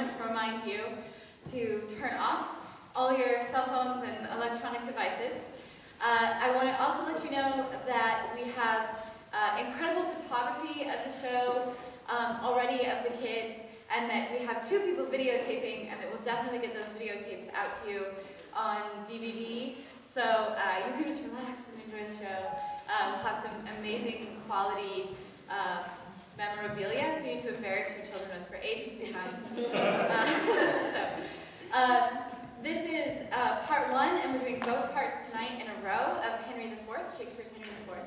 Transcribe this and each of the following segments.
want to remind you to turn off all your cell phones and electronic devices. I want to also let you know that we have incredible photography of the show already of the kids, and that we have 2 people videotaping, and that we'll definitely get those videotapes out to you on DVD. So you can just relax and enjoy the show. We'll have some amazing quality memorabilia for you to embarrass your children with for ages to come. This is part 1, and we're doing both parts tonight in a row of Henry IV, Shakespeare's Henry IV.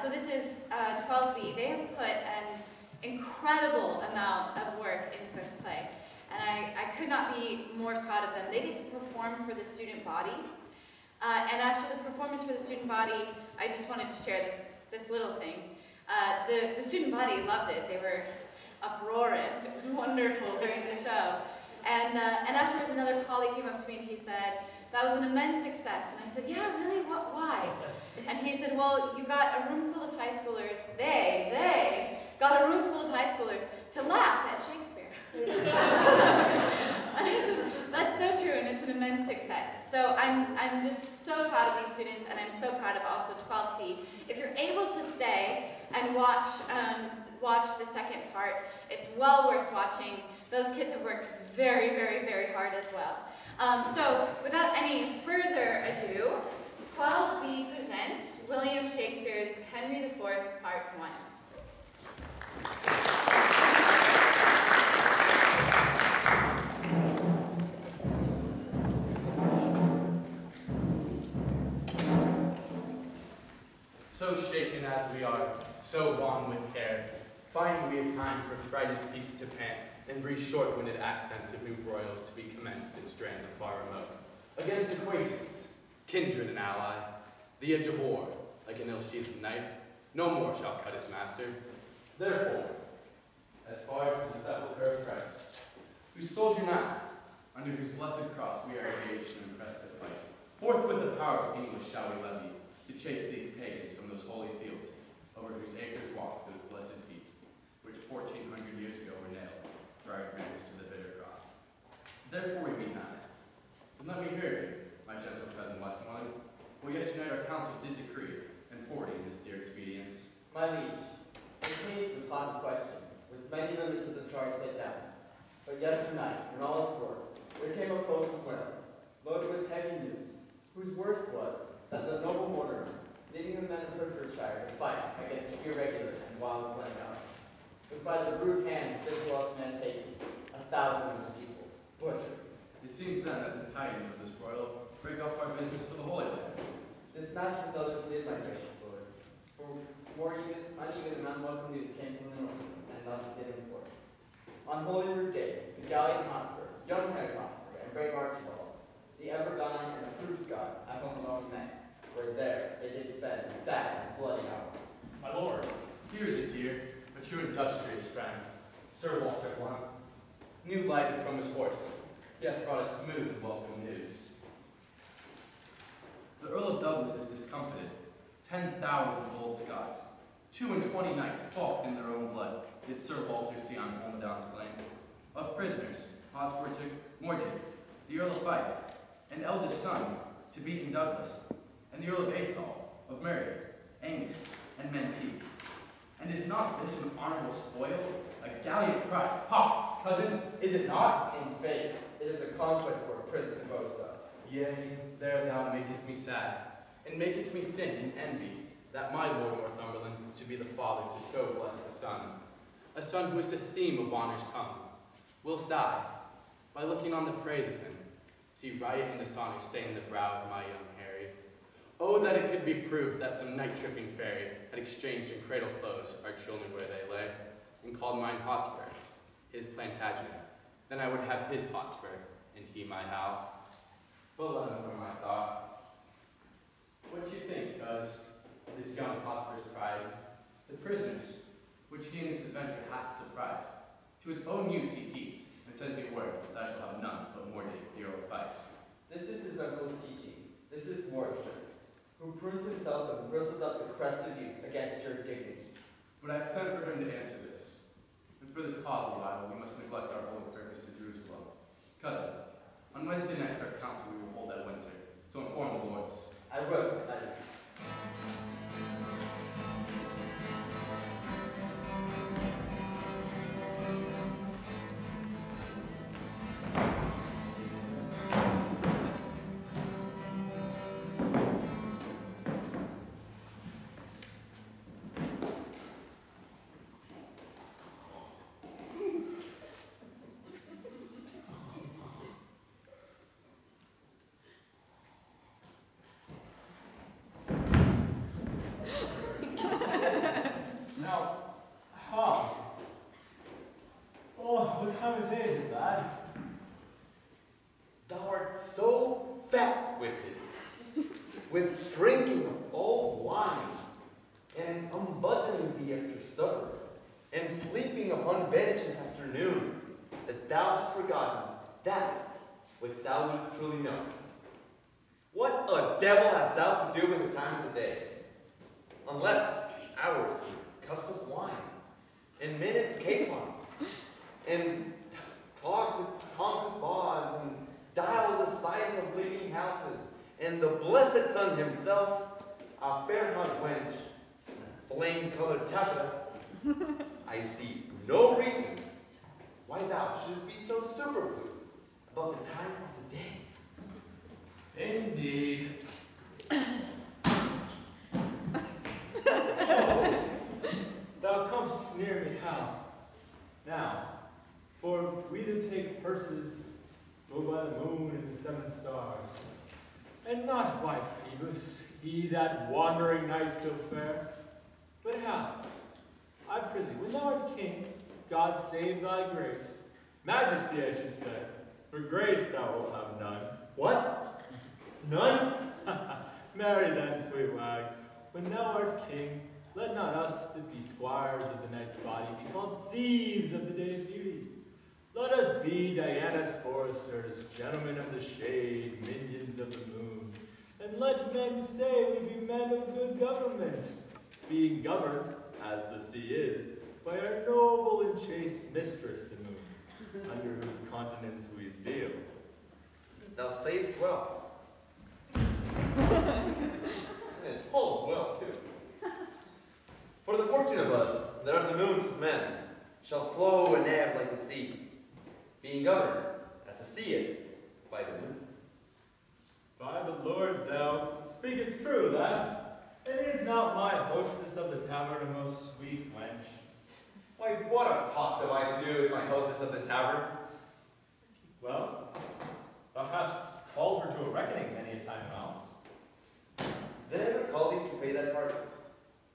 So this is 12B. They have put an incredible amount of work into this play, and I could not be more proud of them. They get to perform for the student body, and after the performance for the student body, I just wanted to share this little thing. The student body loved it. They were uproarious. It was wonderful during the show. And afterwards, another colleague came up to me and he said, "That was an immense success." And I said, "Yeah, really? Why?" And he said, "Well, you got a room full of high schoolers. They got a room full of high schoolers to laugh at Shakespeare." And I said, "That's so true, and it's an immense success." So I'm just so proud of these students, and I'm so proud of also 12C. If you're able to stay and watch the second part, it's well worth watching. Those kids have worked very, very, very hard as well. So without any further ado, 12B presents William Shakespeare's Henry IV, Part 1. So shaken as we are, so wan with care, find we a time for frighted peace to pant, and breathe short-winded accents of new broils to be commenced in strands afar remote. Against acquaintance, kindred and ally, the edge of war, like an ill-sheathed knife, no more shall cut his master. Therefore, as far as to the sepulchre of Christ, whose soldier now, under whose blessed cross we are engaged in impressive fight, forth with the power of English shall we levy, to chase these pagans from those holy fields, over whose acres walk those blessed feet, which 1400 years ago were nailed for our advantage to the bitter cross. Therefore we meet not. And let me hear you, my gentle cousin Westmoreland, for yesternight our council did decree, and forwarding this dear expedience. My liege, the case was hot in question, with many limits of the charge set down. But yesternight, when all is work, there came a post from Wales, loaded with heavy news, whose worst was that the noble Mortimer, leading the men of Hertfordshire to fight against the irregular and wild Glendower, was by the rude hands of this Welsh man taken, 1,000 of his people, butchered. It seems then that the tidings of this broil break off our business for the Holy Land. This match with others did, my gracious lord, for more uneven and unwelcome news came from the north, and thus it did import. On Holy Rood Day, the gallant Hotspur, young Henry Hotspur, and brave Archibald, the ever-dying and approved Scot, at home among men, where there they did spend a sad and bloody hour. My lord, Here is a dear, a true industrious friend, Sir Walter Blunt, new lighted from his horse, he hath brought us smooth and welcome news. The Earl of Douglas is discomfited. 10,000 bold Scots, 22 knights balked in their own blood, did Sir Walter see on Holmedon's plains. Of prisoners, Hotspur took Mordred, the Earl of Fife, an eldest son, to beat in Douglas, and the Earl of Athol, of Murray, Angus, and Menteith. And is not this an honorable spoil, a gallant prize? Ha, cousin, is it not? In faith, it is a conquest for a prince to boast of. Yea, there thou makest me sad, and makest me sin in envy, that my Lord Northumberland should be the father to so blessed a son who is the theme of honor's tongue. Whilst I, by looking on the praise of him, see riot and dishonor stain the brow of my young Harry. Oh, that it could be proved that some night-tripping fairy had exchanged in cradle clothes our children where they lay, and called mine Hotspur, his Plantagenet. Then I would have his Hotspur, and he my Hal. But let him for my thought. What you think, cuz, of this young Hotspur's pride, the prisoners, which he in this adventure hath surprised, to his own use he keeps, and sends me word that I shall have none but Mordred, the Earl of Fife. This is his uncle's teaching. This is Morrisford, who prunes himself and bristles up the crest of youth against your dignity. But I have sent for him to answer this. And for this cause, a while, we must neglect our holy purpose to Wednesday next our council we will hold at Windsor, so inform the lords. I will. Now, oh, what time of day is it, lad? Thou art so fat-witted, with drinking of old wine, and unbuttoning thee after supper, and sleeping upon benches after noon, that thou hast forgotten that which thou wouldst truly know. What a devil hast thou to do with the time of the day? Unless hours with cups of wine, and minutes capons, and tongs of bars, and dials the signs of leaning houses, and the blessed sun himself, a fair-haired wench, flame-colored taffeta, I see no reason why thou shouldst be so superfluous about the time of the day. Indeed. Thou comest near me how? Now, for we that take purses go by the moon and the 7 stars, and not by Phoebus, he that wandering knight so fair. But how? I prithee, when thou art king, God save thy grace. Majesty, I should say, for grace thou wilt have none. What? None? Marry then, sweet wag, when thou art king, let not us that be squires of the night's body be called thieves of the day's beauty. Let us be Diana's foresters, gentlemen of the shade, minions of the moon. And let men say we be men of good government, being governed, as the sea is, by our noble and chaste mistress the moon, under whose continence we steal. Thou sayest well. And it holds well, too. For the fortune of us, that are the moon's men, shall flow and ebb like the sea, being governed, as the sea is, by the moon. By the Lord, thou speakest true, lad. And is not my hostess of the tavern a most sweet wench? Why, what a pox have I to do with my hostess of the tavern? Well, thou hast called her to a reckoning many a time now. Did I ever call thee to pay that part?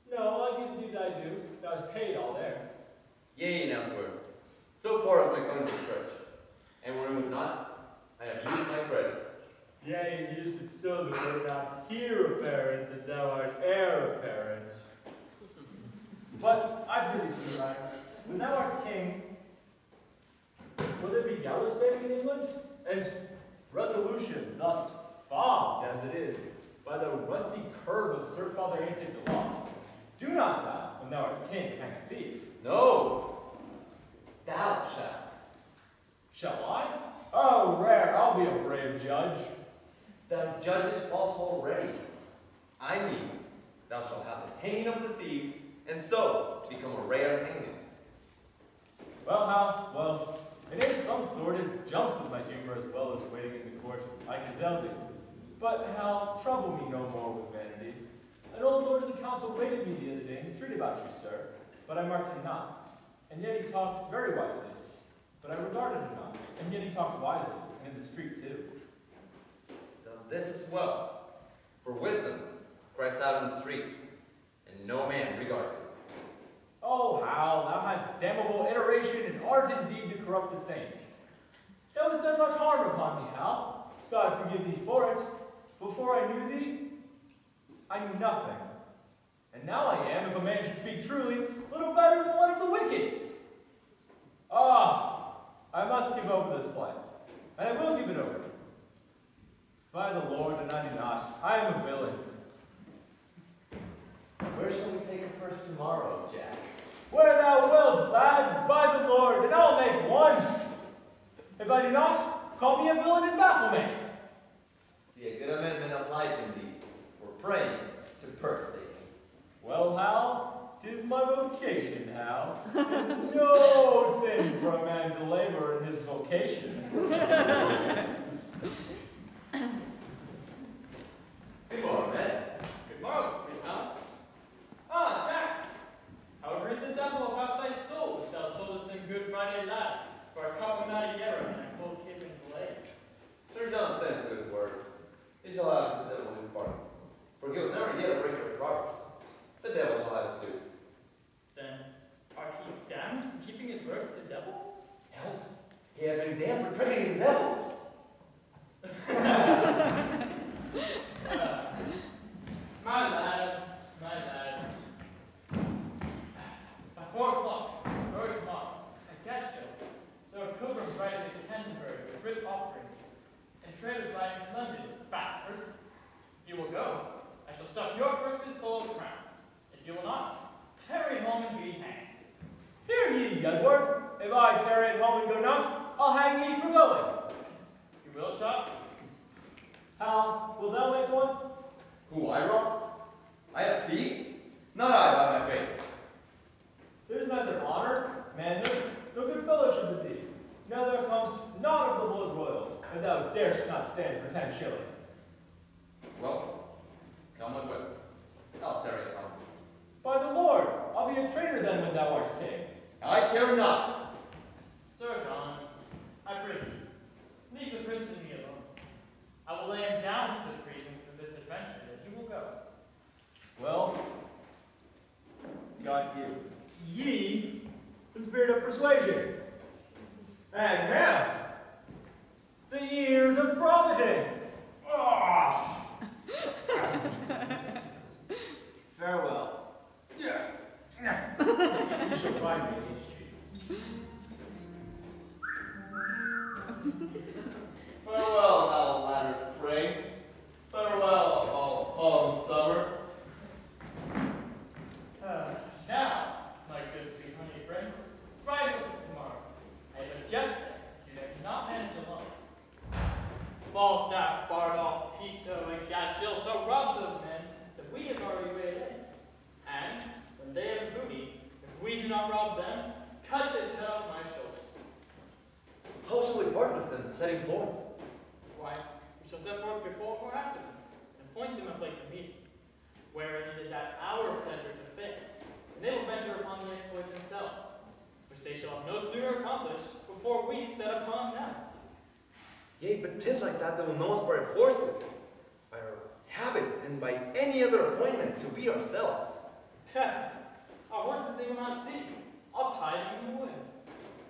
No, I give thee thy due. Thou hast paid all there. Yea, now, sir. So far as my gun can stretch. And when it would not, I have used my credit. Yea, and used it so that were not here apparent that thou art heir apparent. But I prithee, sir, when thou art king, will there be gallows standing in England? And resolution thus fogged as it is by the rusty curb of Sir Father Antic the Law. Do not thou, when thou art king, hang a thief. No! Thou shalt. Shall I? Oh, rare, I'll be a brave judge. Thou judgest false already. I mean, thou shalt have the hanging of the thieves, and so become a rare hangman. Well, how? Well, it is some sort. It jumps with my humor as well as waiting in the court, I can tell thee. But how, trouble me no more with vanity. An old lord of the council rated me the other day in the street about you, sir, but I marked him not. And yet he talked very wisely, but I regarded him not. And yet he talked wisely, and in the street too. Now this is well, for wisdom cries out in the streets, and no man regards it. Oh, how, thou hast damnable iteration and art indeed to corrupt the saint. Thou hast done much harm upon me, Hal. God forgive thee for it. Before I knew thee, I knew nothing. And now I am, if a man should speak truly, little better than one of the wicked. Ah, I must give over this life, and I will give it over. By the Lord, and I do not. I am a villain. Where shall we take a purse tomorrow, Jack? Where thou wilt, lad, by the Lord, and I'll make one. If I do not, Call me a villain and baffle me. See a good amendment of life indeed. We're praying to purse taking. Well, Hal, 'tis my vocation, Hal. 'Tis no sin for a man to labor in his vocation. Good morning, man. Good morrow, sweetheart. Ah, Jack. How agrees the devil about thy soul, which thou soldest in Good Friday last, for a cup of Madeira and a cold Captain's leg? Sir John stands to his word. He shall have the devil his pardon. For he was never yet a breaker of proverbs. The devil shall have his due. Then, are he damned for keeping his word with the devil? Else, he had been damned for trading the devil. My lads, my lads. By 4 o'clock, early tomorrow, at Gateshill, there are pilgrims riding to Canterbury with rich offerings, and traders riding to London with fat purses. If you will go, I shall stuff your purses full of crowns. If you will not, tarry home and be hanged. Hear ye, Edward. If I tarry at home and go not, I'll hang ye for going. You will, Chuck? Hal, will thou make one? Who, I rob? I a thief? Not I, by my faith. There's neither honor, manhood, nor good fellowship in thee. Now thou comest not of the blood royal, and thou darest not stand for 10 shillings. Well, come with it. I'll tarry at home. By the Lord, I'll be a traitor then when thou art king. I care not. Sir John, I pray thee, leave the prince and me alone. I will lay him down such reasons for this adventure that he will go. Well, God give ye the spirit of persuasion, and him the years of profiting. Ah! Farewell. Yeah. You shall find me in each street. Farewell, thou latter spring. Farewell, all palm summer. Now, my good sweet honey prince, ride with us tomorrow. I have a jest to execute. I cannot manage alone. Falstaff, Bardolph, Peto, and Gateshill shall rob those men that we have already weighed in. And, when they have booty, if we do not rob them, cut this head off my shoulders. How shall we part with them, setting forth? Why, we shall set forth before or after them, and appoint them a place of meeting, wherein it is at our pleasure to fit, and they will venture upon the exploit themselves, which they shall have no sooner accomplished before we set upon them. Yea, but 'tis like that they will know us by our horses, by our habits, and by any other appointment to be ourselves. Tut! Our horses they will not see. I'll tie them in the wood.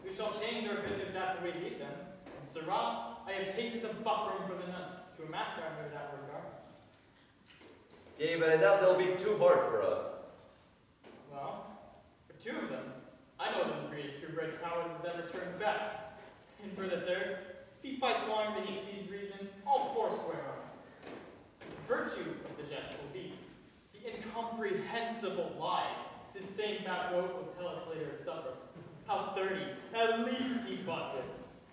We shall change our visits after we leave them, and Sirrah, I have cases of buckram for the nuts, to a master under that word garments. Yea, but I doubt they'll be too hard for us. Well, for 2 of them, I know them to be as true-bred cowards as ever turned back. And for the third, if he fights longer than he sees reason, I'll forswear him. The virtue of the jest will be the incomprehensible lies this same fat goat will tell us later at supper. How 30, at least, he fought with,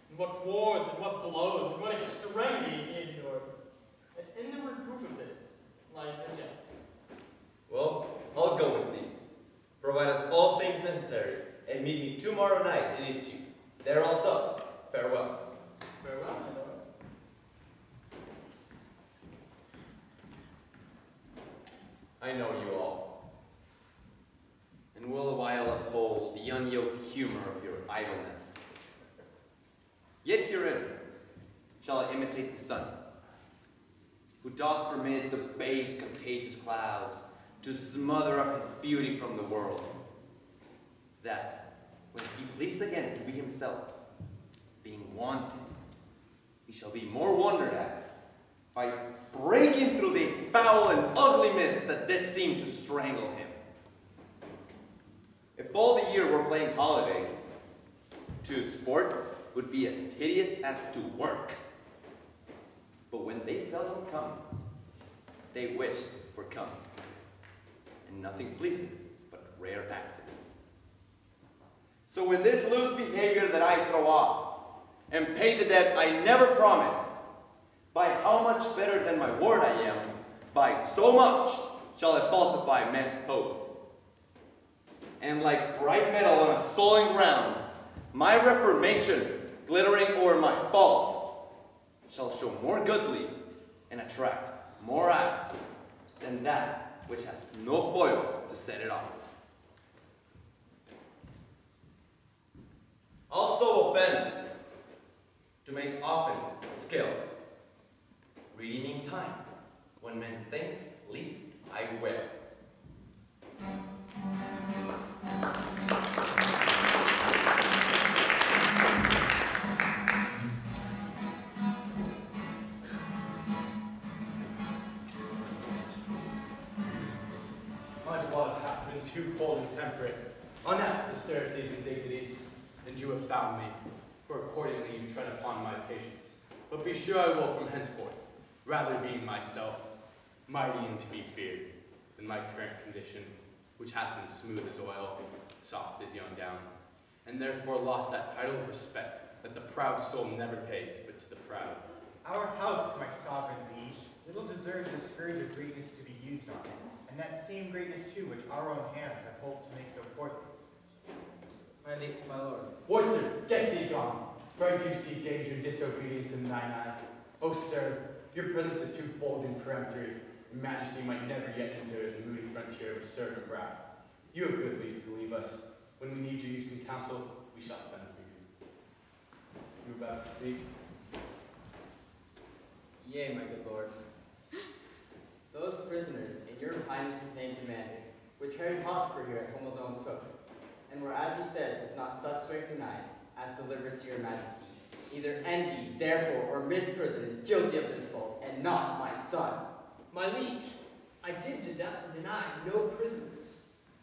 and what wards, and what blows, and what extremities he endured. And in the reproof of this lies the jest. Well, I'll go with thee. Provide us all things necessary, and meet me tomorrow night in Eastcheap. There also, farewell. Farewell, my lord. I know you all, and will a while uphold the unyoked humor of your idleness. Yet herein shall I imitate the sun, who doth permit the base contagious clouds to smother up his beauty from the world, that when he pleased again to be himself, being wanted, he shall be more wondered at by breaking through the foul and ugly mist that did seem to strangle him. If all the year were playing holidays, to sport would be as tedious as to work. But when they seldom come, they wish for come, and nothing pleasing but rare accidents. So when this loose behavior that I throw off, and pay the debt I never promised. By how much better than my word I am, by so much shall I falsify men's hopes. And like bright metal on a sullen ground, my reformation, glittering o'er my fault, shall show more goodly and attract more eyes than that which hath no foil to set it off. Also offend, to make offense a skill, redeeming time, when men think least I will. My blood hath been too cold and temperate, unapt to stir these indignities, and you have found me, for accordingly you tread upon my patience. But be sure I will from henceforth rather be myself, mighty and to be feared, than my current condition, which hath been smooth as oil, soft as young down, and therefore lost that title of respect that the proud soul never pays but to the proud. Our house, my sovereign liege, little deserves the scourge of greatness to be used on it, and that same greatness too which our own hands have hoped to make so portly. My lord. Worcester, get thee gone, for I do see danger and disobedience in thine eye. O sir, your presence is too bold and peremptory. Your majesty might never yet enter the moody frontier of a servant brow. You have good leave to leave us. When we need your use in counsel, we shall send for you. You about to speak? Yea, my good lord. Those prisoners in your highness's name commanded, which Harry Hotspur here at home alone took, and were, as he says, with not such strength denied, as delivered to your majesty. Either envy, therefore, or misprison is guilty of this fault, and not my son. My liege, I did deny no prisoners,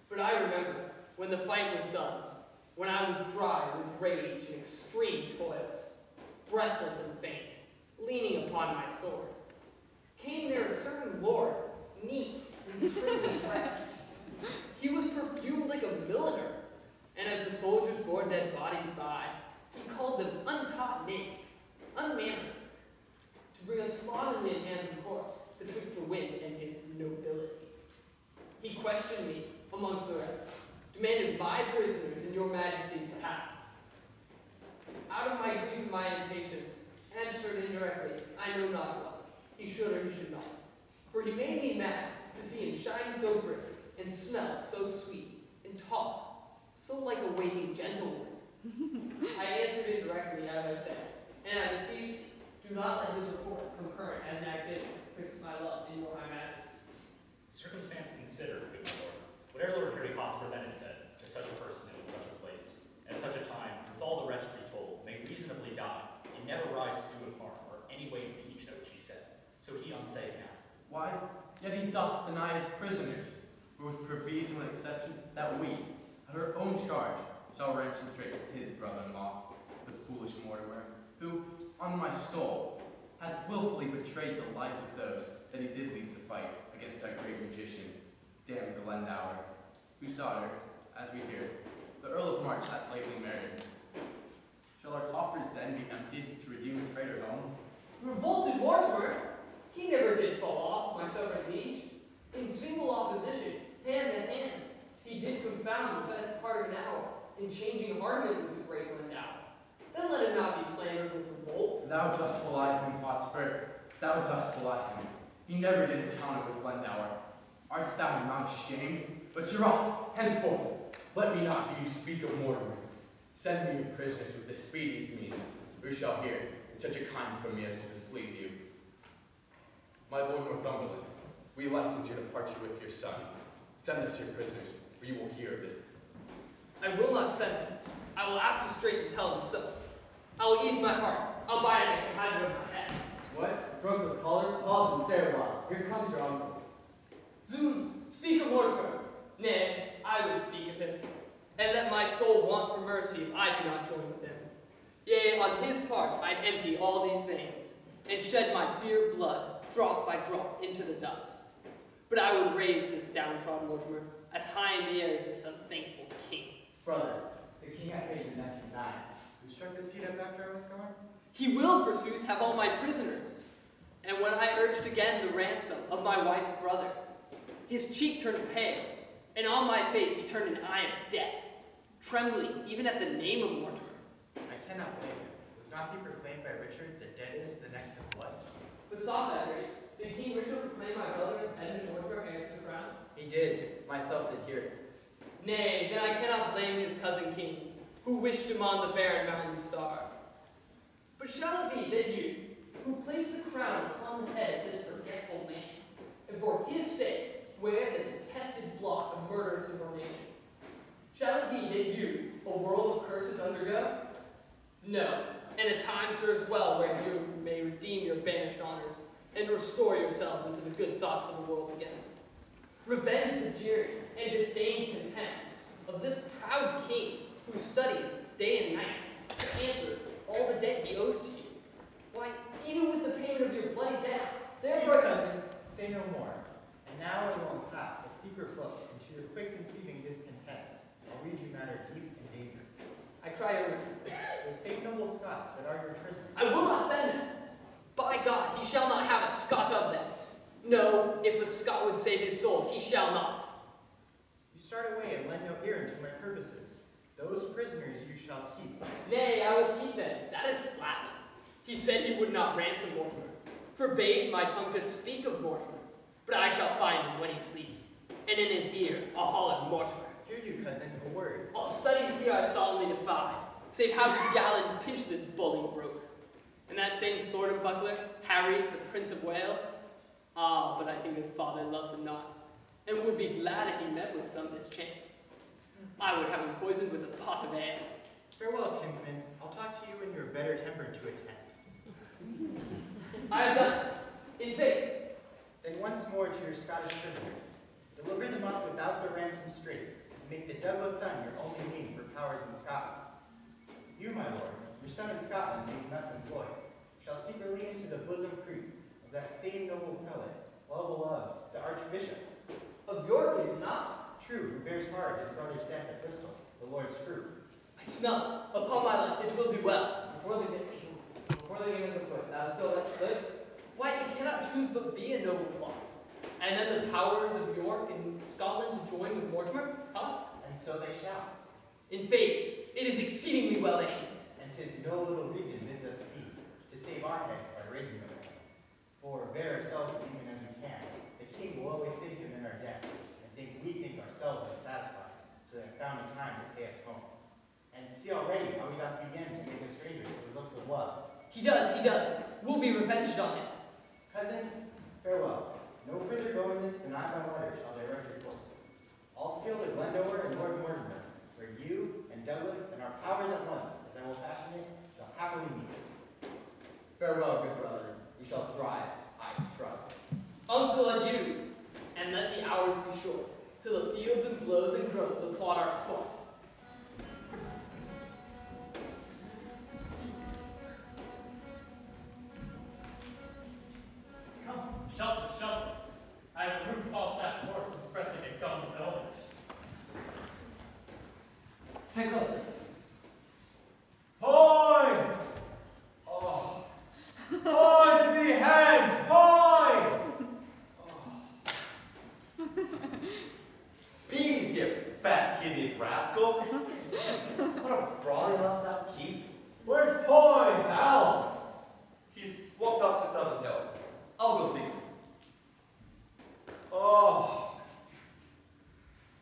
but I remember when the fight was done, when I was dry with rage and extreme toil, breathless and faint, leaning upon my sword, came there a certain lord, neat and trimly dressed. He was perfumed like a milliner, and as the soldiers bore dead bodies by, he called them untaught names, unmannered, to bring us slovenly and handsome course betwixt the wind and his nobility. He questioned me, amongst the rest, demanded my prisoners in your majesty's behalf. Out of my grief and my impatience, answered indirectly, I know not what, he should or he should not. For he made me mad to see him shine so brisk, and smell so sweet, and talk so like a waiting gentlewoman. I answered indirectly, as I said, and I beseech thee, do not let his report come current as an accusation fix my love in your high majesty. Circumstance considered, good my lord. Whatever Lord Harry Hotspur then had said to such a person in such a place, at such a time, with all the rest retold, may reasonably die, and never rise to do him harm, or any way impeach that which he said. So he unsay now. Why, yet he doth deny his prisoners, but with proviso and exception that we, at our own charge, shall ransom straight his brother-in-law, the foolish Mortimer, who, on my soul, hath willfully betrayed the lives of those that he did lead to fight against that great magician, damned Glendower, whose daughter, as we hear, the Earl of March hath lately married. Shall our coffers then be emptied to redeem a traitor home? Revolted Mortimer! He never did fall off, my sovereign liege. In single opposition, hand in hand, he did confound the best part of an hour in changing harmony with the great Glendower. Then let him not be slandered with revolt. Thou dost belie him, Hotspur. Thou dost belie him. He never did encounter with Glendower. Art thou not ashamed? But Sirrah, henceforth, let me not hear you speak of Mortimer. Send me your prisoners with the speediest means, who shall hear in such a kind from me as will displease you. My lord Northumberland, we license your departure with your son. Send us your prisoners, or you will hear of it. I will not send him. I will act to straight and tell him so. I will ease my heart. I'll bite it at the hazard of my head. What? Drunk with collar? Pause and stare a while. Here comes your uncle. Zounds, speak of Mortimer. Nay, I would speak of him, and let my soul want for mercy if I do not join with him. Yea, on his part I'd empty all these veins, and shed my dear blood, drop by drop, into the dust. But I would raise this downtrodden Mortimer as high in the air as some thankful king. Brother, the king hath made your nephew knight, whose struck the seat up after I was gone? He will, forsooth, have all my prisoners. And when I urged again the ransom of my wife's brother, his cheek turned pale, and on my face he turned an eye of death, trembling even at the name of Mortimer. I cannot blame him. Was not he proclaimed by Richard that dead is the next of blood? But stop that, Ray. Did King Richard proclaim my brother Edmund Mortimer heir to the crown? He did. Myself did hear it. Nay, then I cannot blame his cousin king, who wished him on the barren mountain star. But shall it be that you, who placed the crown upon the head of this forgetful man, and for his sake wear the detested block of murderous subordination, shall it be that you, a world of curses undergo? No, and a time serves well where you may redeem your banished honors, and restore yourselves into the good thoughts of the world again. Revenge the jeering and disdain contempt of this proud king who studies day and night to answer all the debt he owes to you. Why, even with the payment of your bloody debts, therefore... Please, cousin, say no more. And now I will unclasp a secret book into your quick conceiving discontents. I'll read you matter deep and dangerous. I cry earnestly. Those same noble Scots that are your prisoners. I will not send them. By God, he shall not have a Scot of them. No, if a Scot would save his soul, he shall not. You start away and lend no ear unto my purposes. Those prisoners you shall keep. Nay, I will keep them. That is flat. He said he would not ransom Mortimer, forbade my tongue to speak of Mortimer, but I shall find him when he sleeps, and in his ear a hollow Mortimer. Hear you, cousin, a word. All studies here I solemnly defy, save how to Gallon pinch this bully broke. And that same sword and buckler, Harry, the Prince of Wales? Ah, but I think his father loves him not, and would be glad if he met with some mischance. I would have him poisoned with a pot of ale. Farewell, kinsman. I'll talk to you when you're better tempered to attend. I have done it, in faith. Then once more to your Scottish prisoners. Deliver them up without the ransom straight, and make the Douglas son your only name for powers in Scotland. You, my lord, your son in Scotland being thus employed, shall secretly into the bosom creep of that same noble prelate, well beloved, the Archbishop. Of York is not. True, who bears hard his brother's death at Bristol, the Lord Screw. I smelt, upon my life, it will do well. Before the game is afoot, thou still that stood? Why, it cannot choose but be a noble plot. And then the powers of York and Scotland to join with Mortimer, huh? And so they shall. In faith, it is exceedingly well aimed. And 'tis no little reason bids us speed, to save our heads by raising them. For bear ourselves even as we can, the king will always think him in our debt, and we think ourselves unsatisfied, till they have found a time to pay us home. And see already how he doth begin to make us strangers with looks of love. He does, he does. We'll be revenged on him. Cousin, farewell. No further goingness than I by letter shall direct your course. All sail to Glendower and Lord Mortimer, where you and Douglas and our powers at once, as I will fashion it, shall happily meet. Farewell, good brother. You shall thrive, I trust. Uncle, adieu. And let the hours be short, till the fields and blows and groans applaud our sport. Come, shelter, shelter. I have removed Falstaff's horse and frets like a gum of velvet. Stand closer. Points! Oh. Points to be hanged! Points! Peas, you fat-kidney rascal! What a brawling must thou keep? Where's Points, Hal? He's walked up to Dublin Hill. I'll go see him. Oh.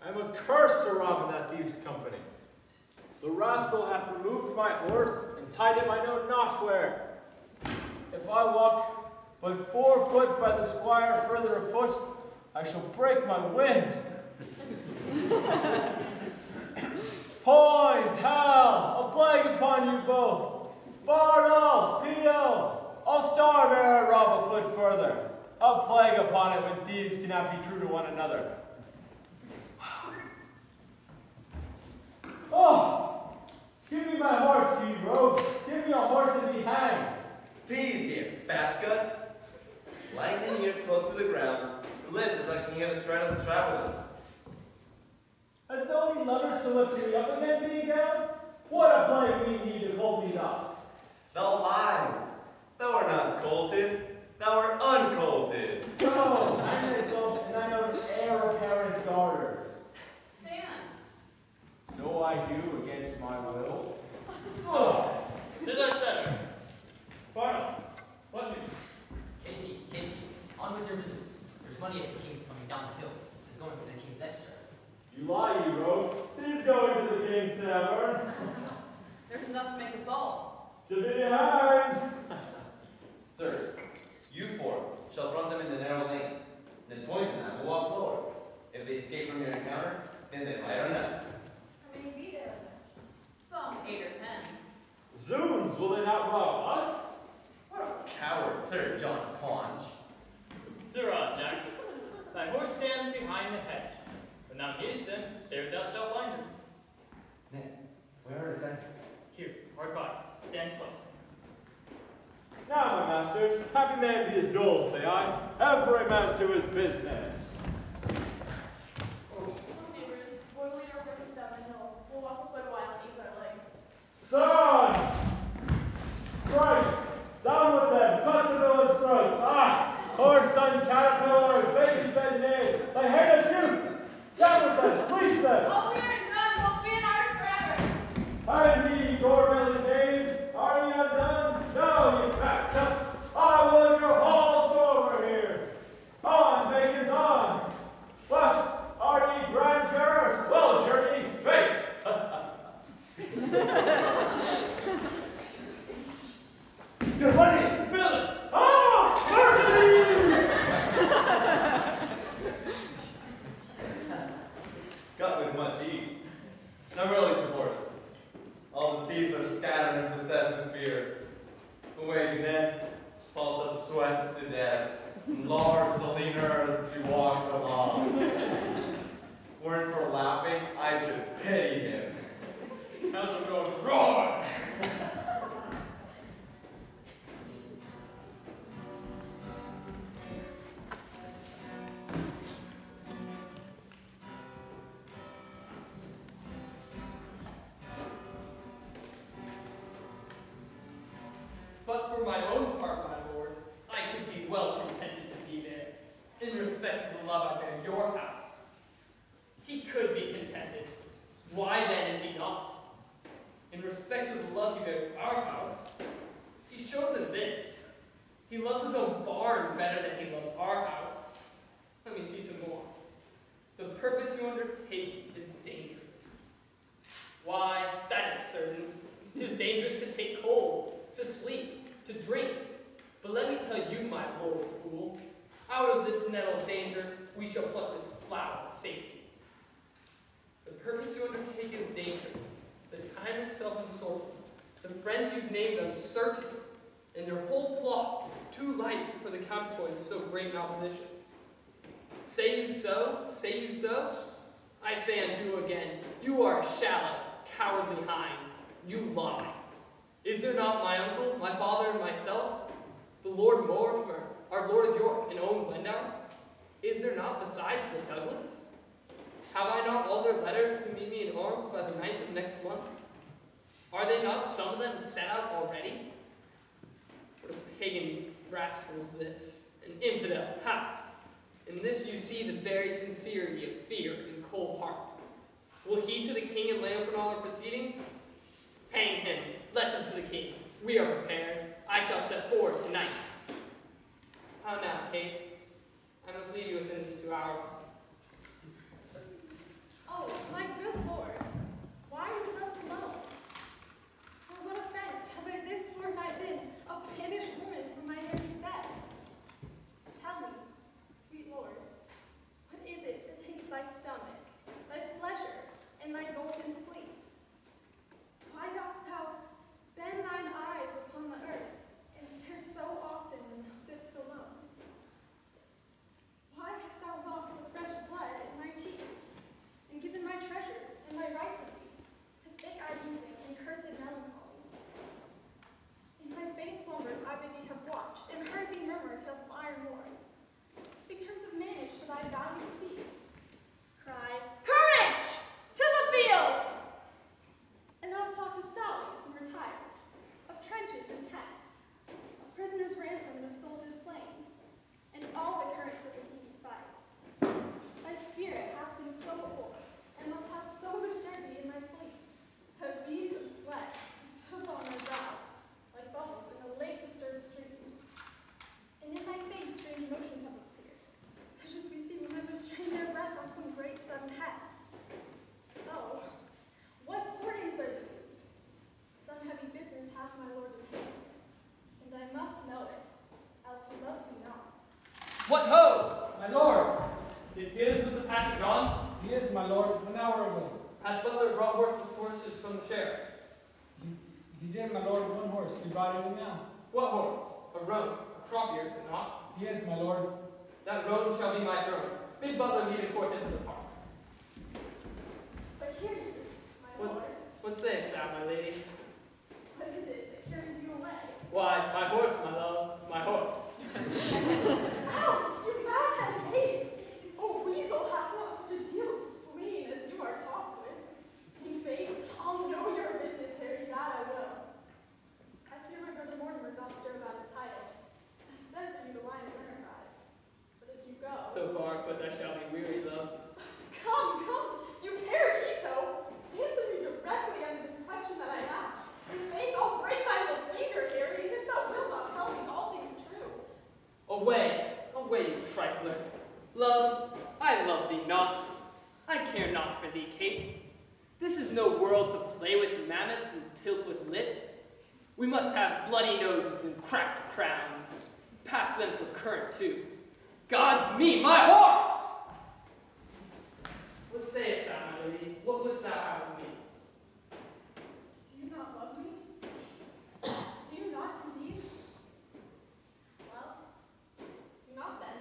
I'm accursed to rob in that thief's company. The rascal hath removed my horse and tied him I know not where. If I walk but 4 foot by the squire further afoot, I shall break my wind. Points, Hal, a plague upon you both. Bardolph, Pito, I'll starve ere I rob a foot further. A plague upon it when thieves cannot be true to one another. Oh, give me my horse, you rogues. Give me a horse and be hanged. Peas, you fat guts! Lying in here close to the ground, listen if I can hear the tread of the travelers. Hast thou any levers to lift me up again, being down? What a plague we need to colt me thus. Thou lies. Thou art not colted. Thou art uncolted. No, I myself and I own heir apparent daughters. Stand. So I do against my will. Tis our setter. Barnum, what news? Casey, on with your visitors. There's money at the king's coming down the hill. It is going to the king's extra. You lie, you rogue. Tis going to the king's tavern. There's enough to make us all. To be hanged. Sirs, you four shall front them in the narrow lane. Then poison them will walk lower. If they escape from your encounter, then they fire on us. How many be there? Some 8 or 10. Zoons, will they not rob us? What a coward, Sir John Paunch. Sirrah, Jack, thy horse stands behind the hedge. When thou needest him, there thou shalt find him. Ned, where are his guys? Here, hard by. Stand close. Now, my masters, happy man be his dole, say I. Every man to his business. Hello, neighbors. We'll lead our horses down the hill. We'll walk a foot a while and ease our legs. Son! Strike! Down with them! Cut the villain's throats! Ah! Horse, son, caterpillar, bacon-fed knaves! I hate us you! Down with them! Fleece them! Oh, we are done. We'll be in ours forever. Hide ye, gore-bellied knaves! Are ye undone? No, you fat toughs! I will your halls over here! On, bacon's on! What? Are ye grand jurors? Well, journey, faith! Your money! Villains! Ah! Mercy! Got with much ease. I'm early to horse. All the thieves are scattered and possessed with fear. Awake, Ned, pulse of sweats to death. Large the lean earths who walks along. Weren't for laughing, I should pity him. How's it going? Roar! But for my own part, my lord, I could be well contented to be there, in respect of the love I bear your house. He could be contented. Why then is he not? In respect of the love he bears our house, he shows in this. He loves his own barn better than he loves our house. Let me see some more. The purpose you undertake is dangerous. Why, that is certain. 'Tis dangerous to take cold, to sleep, to drink. But let me tell you, my lord fool, out of this nettle of danger we shall pluck this flower of safety. The purpose you undertake is dangerous, the time itself uncertain, the friends you've named uncertain, and your whole plot too light for the counterpoise of so great an opposition. Say you so? Say you so? I say unto you again, you are a shallow, cowardly hind. You lie. Is there not my uncle, my father, and myself, the Lord Mortimer, our Lord of York, and Owen Glendower? Is there not besides the Douglas? Have I not all their letters to meet me in arms by the 9th of next month? Are they not some of them set out already? What a pagan rascal is this, an infidel, ha! In this you see the very sincerity of fear and cold heart. Will he to the king and lay open all our proceedings? Hang him, let him to the king. We are prepared. I shall set forward tonight. How now, Kate? I must leave you within these 2 hours. Oh, my good lord. Why are you thus alone? For what offense have I this fortnight been a banished woman from my Mary's bed? Tell me, sweet lord, what is it that takes thy stomach, thy pleasure, and thy golden sleep? Why dost thou bend thine eyes upon the earth, and stare so often when thou sittest alone? Why hast thou lost the fresh What ho! My lord, Is Gibbs with the packet gone? he is, my lord, an hour ago. Hath Butler brought work with horses from the sheriff? He did, my lord, one horse. He brought it in now. What horse? A roan, a crop ear, is it not? He is, my lord. That roan shall be my throne. Bid Butler lead it forth into the park. But here you, my lord. What sayest thou, my lady? What is it that carries you away? Why, my horse, my love, my horse. Out, you madhead ape! Oh, weasel hath not such a deal of spleen as you are tossed with. In faith, I'll know your business, Harry, that I will. I fear my brother Mortimer doth stir about his title, and sent for you to line his enterprise. But if you go... So far, but I shall be weary, love. Come, you parakeeto! Answer me directly under this question that I ask. In faith, I'll break thy little finger, Harry, if thou wilt not tell me all things true. Away, away, you trifler. Love, I love thee not. I care not for thee, Kate. This is no world to play with mammoths and tilt with lips. We must have bloody noses and cracked crowns. Pass them for current, too. God's me, my horse! What sayest thou, my lady? What wouldst thou have of me? Do you not love me? Do you not, indeed? Well, do not then.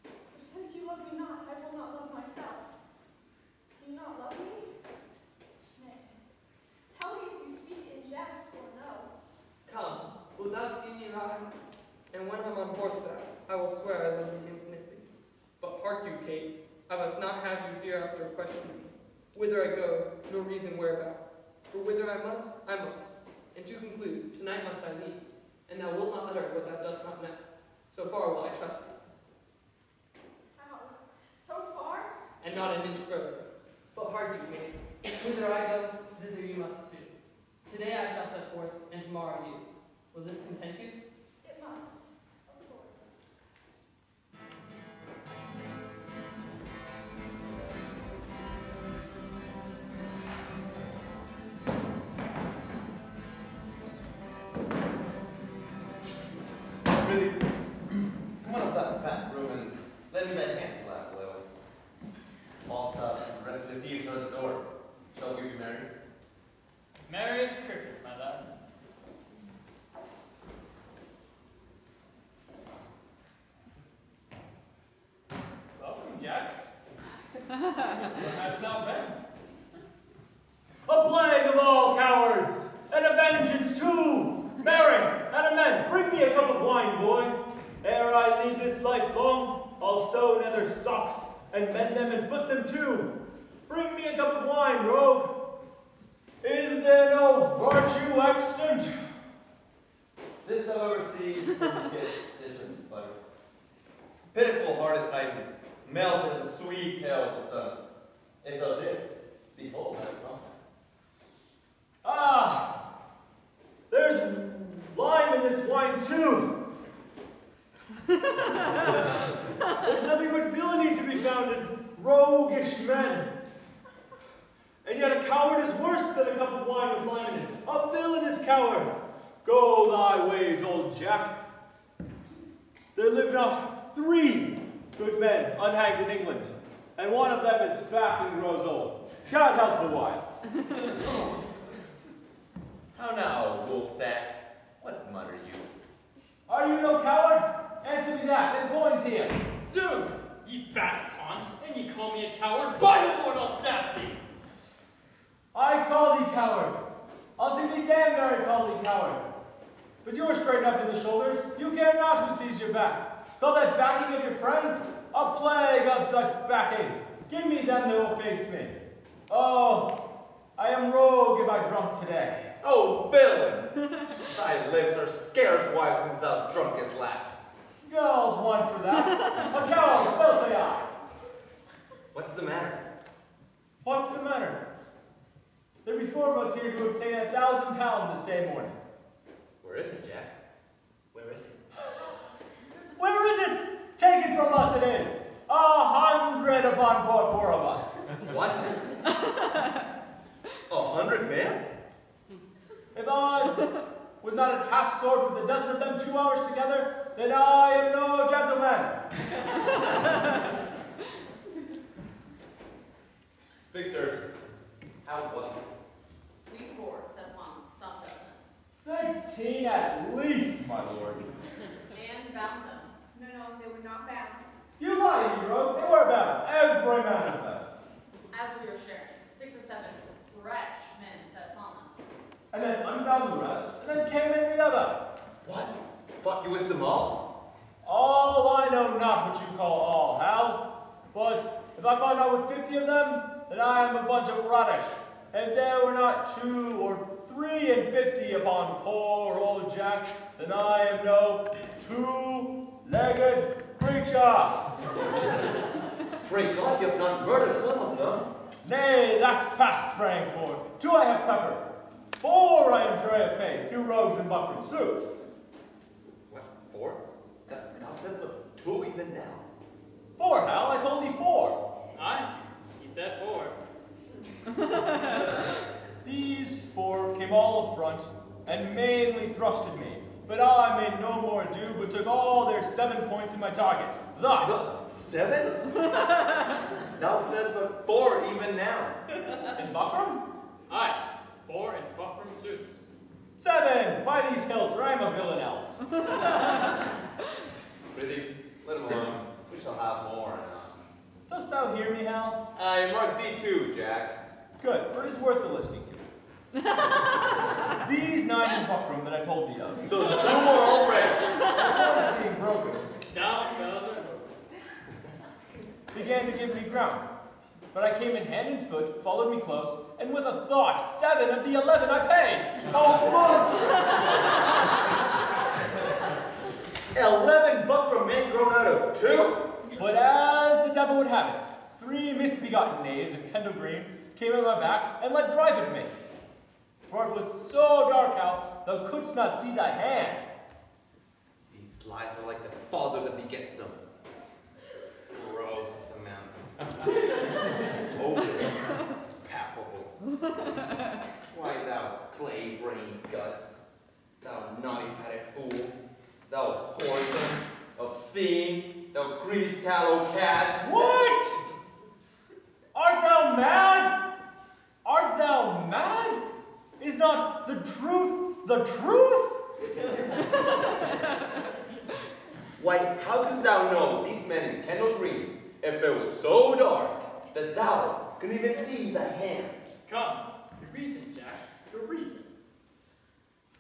For since you love me not, I will not love myself. Do you not love me? Nay. Tell me if you speak in jest or no. Come, wilt thou see me ride? And when I'm on horseback, I will swear I love thee infinitely. But hark you, Kate, I must not have you hereafter question me. Whither I go, no reason whereabout. For whither I must. And to conclude, tonight must I leave, and thou wilt not utter what thou dost not know. So far will I trust thee. How? So far? And not an inch further. But hark you, Kate, whither I go, thither you must too. Today I shall set forth, and tomorrow you. Will this content you? It must, of course. Really? Come on up that fat room and lend me that handful of that oil. False up, the rest of the thieves are at the door. Shall we be married? Merry as cricket, my lad. Welcome, Jack. Where hast thou been? A plague of all cowards, and a vengeance too! Marry, and a man, bring me a cup of wine, boy. Ere I lead this life long, I'll sew nether socks, and mend them and foot them too. Bring me a cup of wine, rogue. Is there no virtue extant? This thou oversees from the kids, dish and butter. Pitiful hearted Titan, melted in the sweet tail of the suns. If thou this, behold thy promise. Ah, there's lime in this wine too. There's nothing but villainy to be found in roguish men. And yet a coward is worse than a cup of wine with lime in it. A villainous coward. Go thy ways, old Jack. There live not 3 good men unhanged in England, and one of them is fat and grows old. God help the while. How now, Wolfsack? What mutter you? Are you no coward? Answer me that, and point here. Zoos, ye fat paunch, and ye call me a coward? By the Lord, I'll stab thee! I call thee coward. I'll see thee damn very call thee coward. But you are straight up in the shoulders. You care not who sees your back. Call that backing of your friends? A plague of such backing. Give me them that will face me. Oh, I am rogue if I drunk today. Oh, villain! Thy lips are scarce wiped since thou drunkest last. Girls one for that. A coward, so say I. What's the matter? What's the matter? There be 4 of us here to obtain £1,000 this day morning. Where is it, Jack? Where is it? Where is it? Take it from us, it is. 100 upon poor 4 of us. What? 100 men? If I was not at half sword with a dozen of them 2 hours together, then I am no gentleman. were not bound. You lie, you rogue. They were bound. Every man of them. As we were sharing, 6 or 7 fresh men set upon us. And then unbound the rest, and then came in the other. What? Fought you with them all? All I know not what you call all, Hal. But if I find out with 50 of them, then I am a bunch of rubbish. If there were not 2 or 3 and 50 upon poor old Jack, then I am no two-legged creature. Pray God you have not murdered some of them. Nay, that's past praying for. 2 I have peppered. 4 I am sure I have paid. 2 rogues in buckled suits. What, 4? Thou says but 2 even now. 4, Hal, I told thee 4. Aye, he said 4. These 4 came all up front, and mainly thrusted me. But I made no more ado, but took all their 7 points in my target. Thus. 7? Thou says but 4 even now. In buckram? Aye, 4 in buckram suits. 7! By these hilts, or I'm a villain else. Prithee, let him alone. We shall have more anon. Dost thou hear me, Hal? I mark thee too, Jack. Good, for it is worth the listening to. These 9 in buckram that I told thee of. So 2 more already. The being broken, Down fell the began to give me ground. But I came in hand and foot, followed me close, and with a thought, 7 of the 11 I paid. Oh, monster! 11 buckram men grown out of 2? But as the devil would have it, 3 misbegotten knaves of Kendall Green came at my back and let drive at me. For it was so dark out, thou couldst not see thy hand. These lies are like the father that begets them. Gross amount. Open. Palpable. Why, thou clay-brained guts, thou naughty-pated fool, thou whoresome, obscene, thou grease-tallow cat. What? Art thou mad? Art thou mad? Is not the truth the truth? Why, how dost thou know these men in Kendall Green, if it was so dark that thou couldn't even see the hand? Come, your reason, Jack, your reason.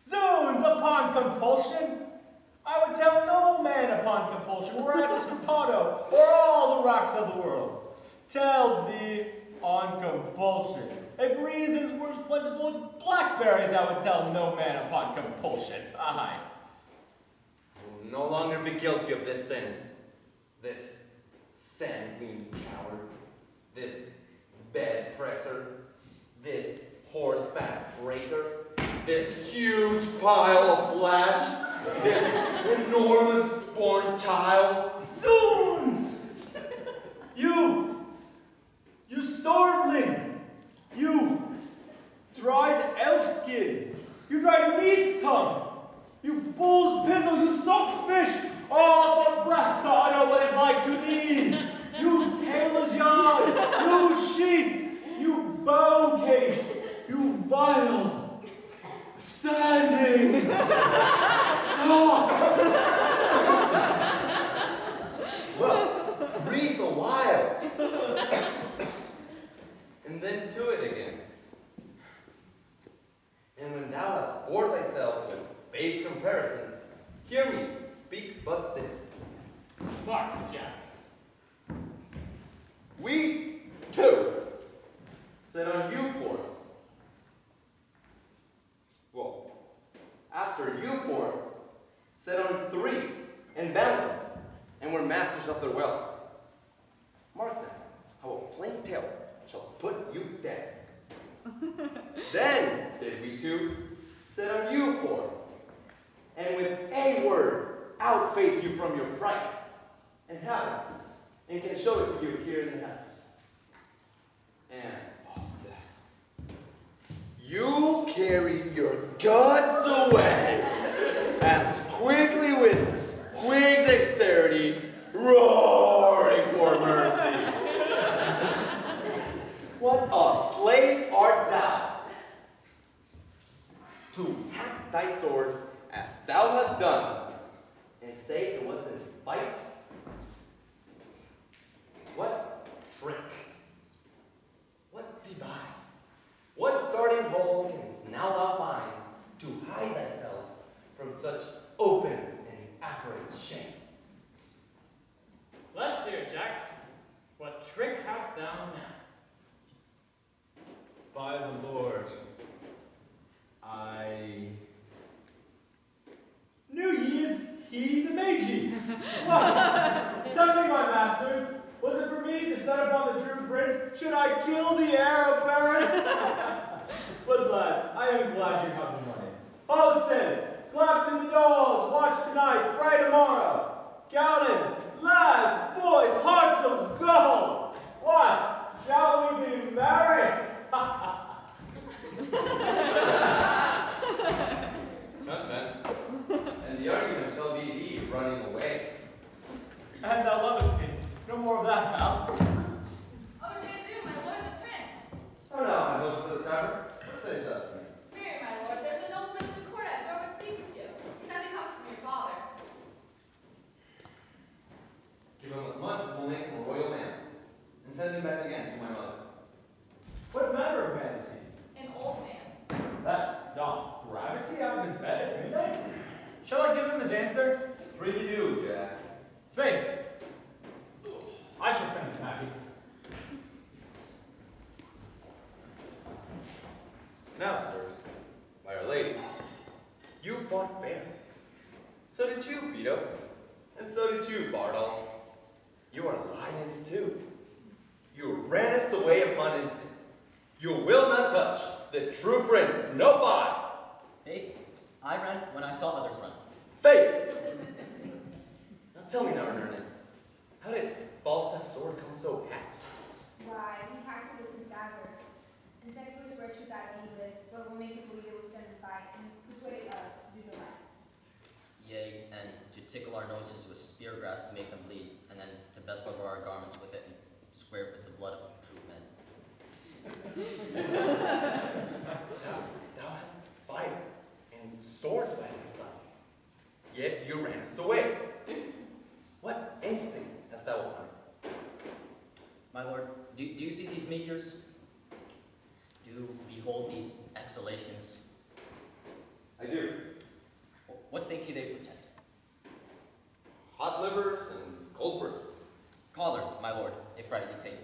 Zoons, upon compulsion? I would tell no man upon compulsion, were I Escapado, or all the rocks of the world. Tell thee on compulsion. If reasons were as plentiful as blackberries, I would tell no man upon compulsion. Aye. I will no longer be guilty of this sin. This sanguine coward. This bed presser. This horseback breaker. This huge pile of flesh. This enormous born child. Zoons! You starveling! You dried elf skin! You dried meat's tongue! You bull's pizzle! You stocked fish! Oh, for breath I know what it's like to thee! You tailor's yard! You sheath! You bow case! You vial! Standing! Talk! Well, breathe a while. And then to it again. And when thou hast bored thyself with base comparisons, hear me speak but this. Mark, Jack. We, too, set on you four. Well, after you four, set on 3 and bound them, and were masters of their wealth. Mark now, how a plain tale shall put you dead. Then did we 2 set on you 4, and with a word outface you from your price, and have it, and can show it to you here in the house. And false death. You carried your guts away as quickly with quick dexterity, roaring for mercy. What a slave art thou, to hack thy sword as thou hast done, and say it was in fight shame. Let's hear, Jack. What trick hast thou now? By the Lord, I knew ye is he the Magi. What? Tell me, my masters, was it for me to set upon the true prince? Should I kill the heir apparent? But lad, I am glad you have the money. Hostess, clap to the doors, watch tonight, pray tomorrow. Gallants, lads, boys, hearts of gold. What? Shall we be married? Not then. And the argument shall be thee running away. And thou lovest me. No more of that, Hal. Oh, Jesu, my lord the prince. Oh no, my host of the tavern. What says that to me? Mary, my lord, there's a nobleman at the court at door would speak with you. He says he comes from your father. Give him as much as will make him a royal man, and send him back again to my mother. What manner of man is he? An old man. That doth gravity out of his bed at midnight? Shall I give him his answer? Prithee do, Jack. Faith. I shall send him happy. Now, sirs, my Our Lady, you fought fair. So did you, Vito. And so did you, Bartle. You are lions too. You rannest away upon instinct. You will not touch the true prince, no fie. Faith, I ran when I saw others run. Faith! Now tell me now in earnest, how did Falstaff's sword come so happy? Why, he hacked it with his dagger, and said he was rich without need with, but will make it believe it was done to fight, and persuaded us to do the like. Yea, and to tickle our noses with spear grass to make them bleed, and then to best over our garments with it and swear it was the blood of true men. Thou hast fire and swords by thy side, yet you ranst away. What instinct hast thou upon it? My lord, do you see these meteors? Do you behold these exhalations? I do. What think you they portend? Hot livers and cold persons. Caller, my lord, if rightly taken.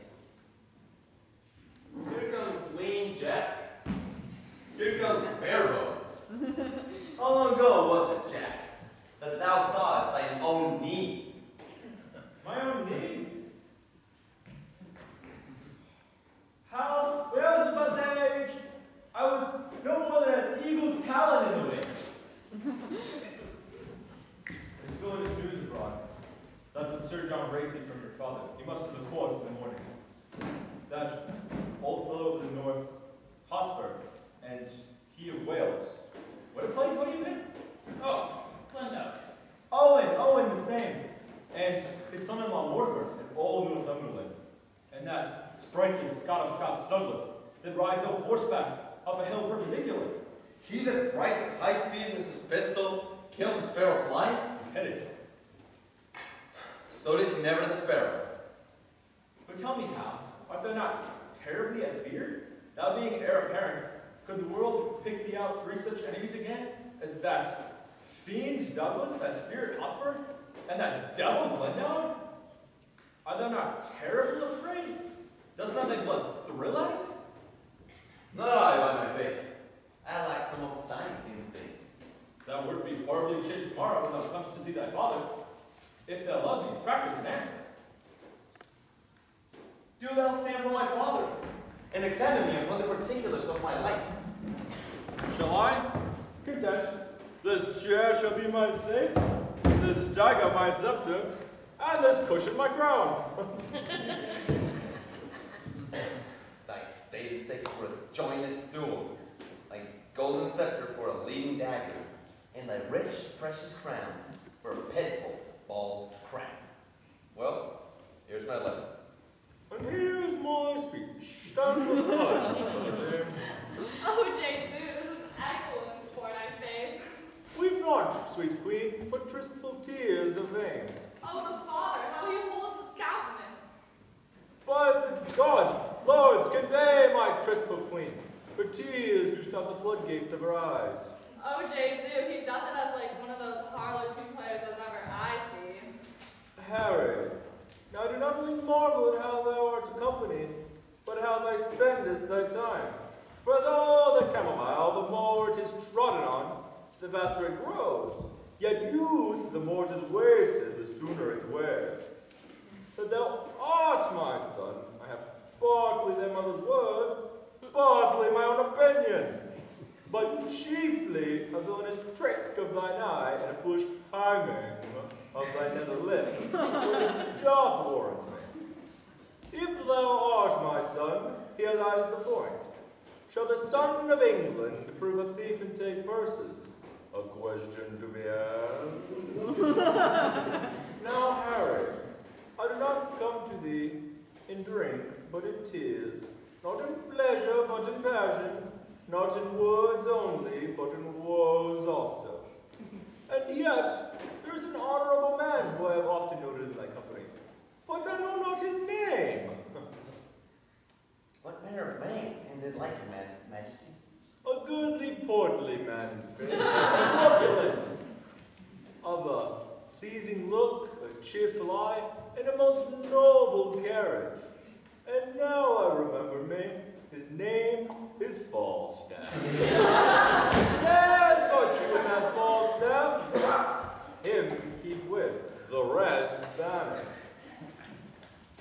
Here comes lean Jack. Here comes Barrow. How long ago was it, Jack, that thou sawest thine own knee? My own knee? How? When I was about that age, I was no more than an eagle's talon in the wings. There's going his news abroad. That was Sir John Bracy from your father. He must have the courts in the morning. That old fellow of the north, Hotspur, and he of Wales. What a plague call you him? Oh, Glendow. Owen the same. And his son-in-law Mortimer, and all Northumberland. And that sprightly Scot of Scots Douglas, that rides on horseback up a hill perpendicular. He that rides at high speed with his pistol, kills a sparrow flying? Headed. So did he never the sparrow. But tell me how, art thou not terribly at fear? Thou being heir apparent, could the world pick thee out 3 such enemies again, as that fiend Douglas, that spirit Hotspur, and that devil Glendower? Art thou not terribly afraid? Does not thy blood thrill at it? Not I, by my faith. I lack some of thine instinct. Thou wert be horribly chid tomorrow when thou comest to see thy father. If thou love me, practice an answer. Do thou stand for my father, and examine me upon the particulars of my life. Shall I? Content. This chair shall be my state, this dagger my scepter, and this cushion my crown. Thy state is taken for a jointed stool, thy golden scepter for a leading dagger, and thy rich, precious crown for a pitiful, bald crown. Well, here's my letter. And here's my speech. Stand aside, dear. Oh, Jesu, this is excellent sport, I faith. Weep not, sweet queen, for tristful tears are vain. Oh, the father, how he holds his countenance. By the God, lords, convey my tristful queen, for tears do stop the floodgates of her eyes. Oh, Jesu, he doth it as like one of those harlotry players as ever I see. marvel at how thou art accompanied, but how thou spendest thy time. For though the chamomile, the more it is trodden on, the vaster it grows. Yet youth, the more it is wasted, the sooner it wears. That thou art my son, I have partly thy mother's word, partly my own opinion, but chiefly a villainous trick of thine eye and a foolish hanging of thy nether lip, which doth warrant me. If thou art my son, here lies the point. Shall the son of England prove a thief and take purses? A question to be asked. Now, Harry, I do not come to thee in drink, but in tears, not in pleasure, but in passion, not in words only, but in woes also. And yet, there is an honorable man who I have often noted in thy company, but I know not his name. What manner of man, and the like of man, Majesty? A goodly, portly man, corpulent, of a pleasing look, a cheerful eye, and a most noble carriage. And now I remember me, his name is Falstaff. Yes, got you in that Falstaff. Him keep with, the rest banish.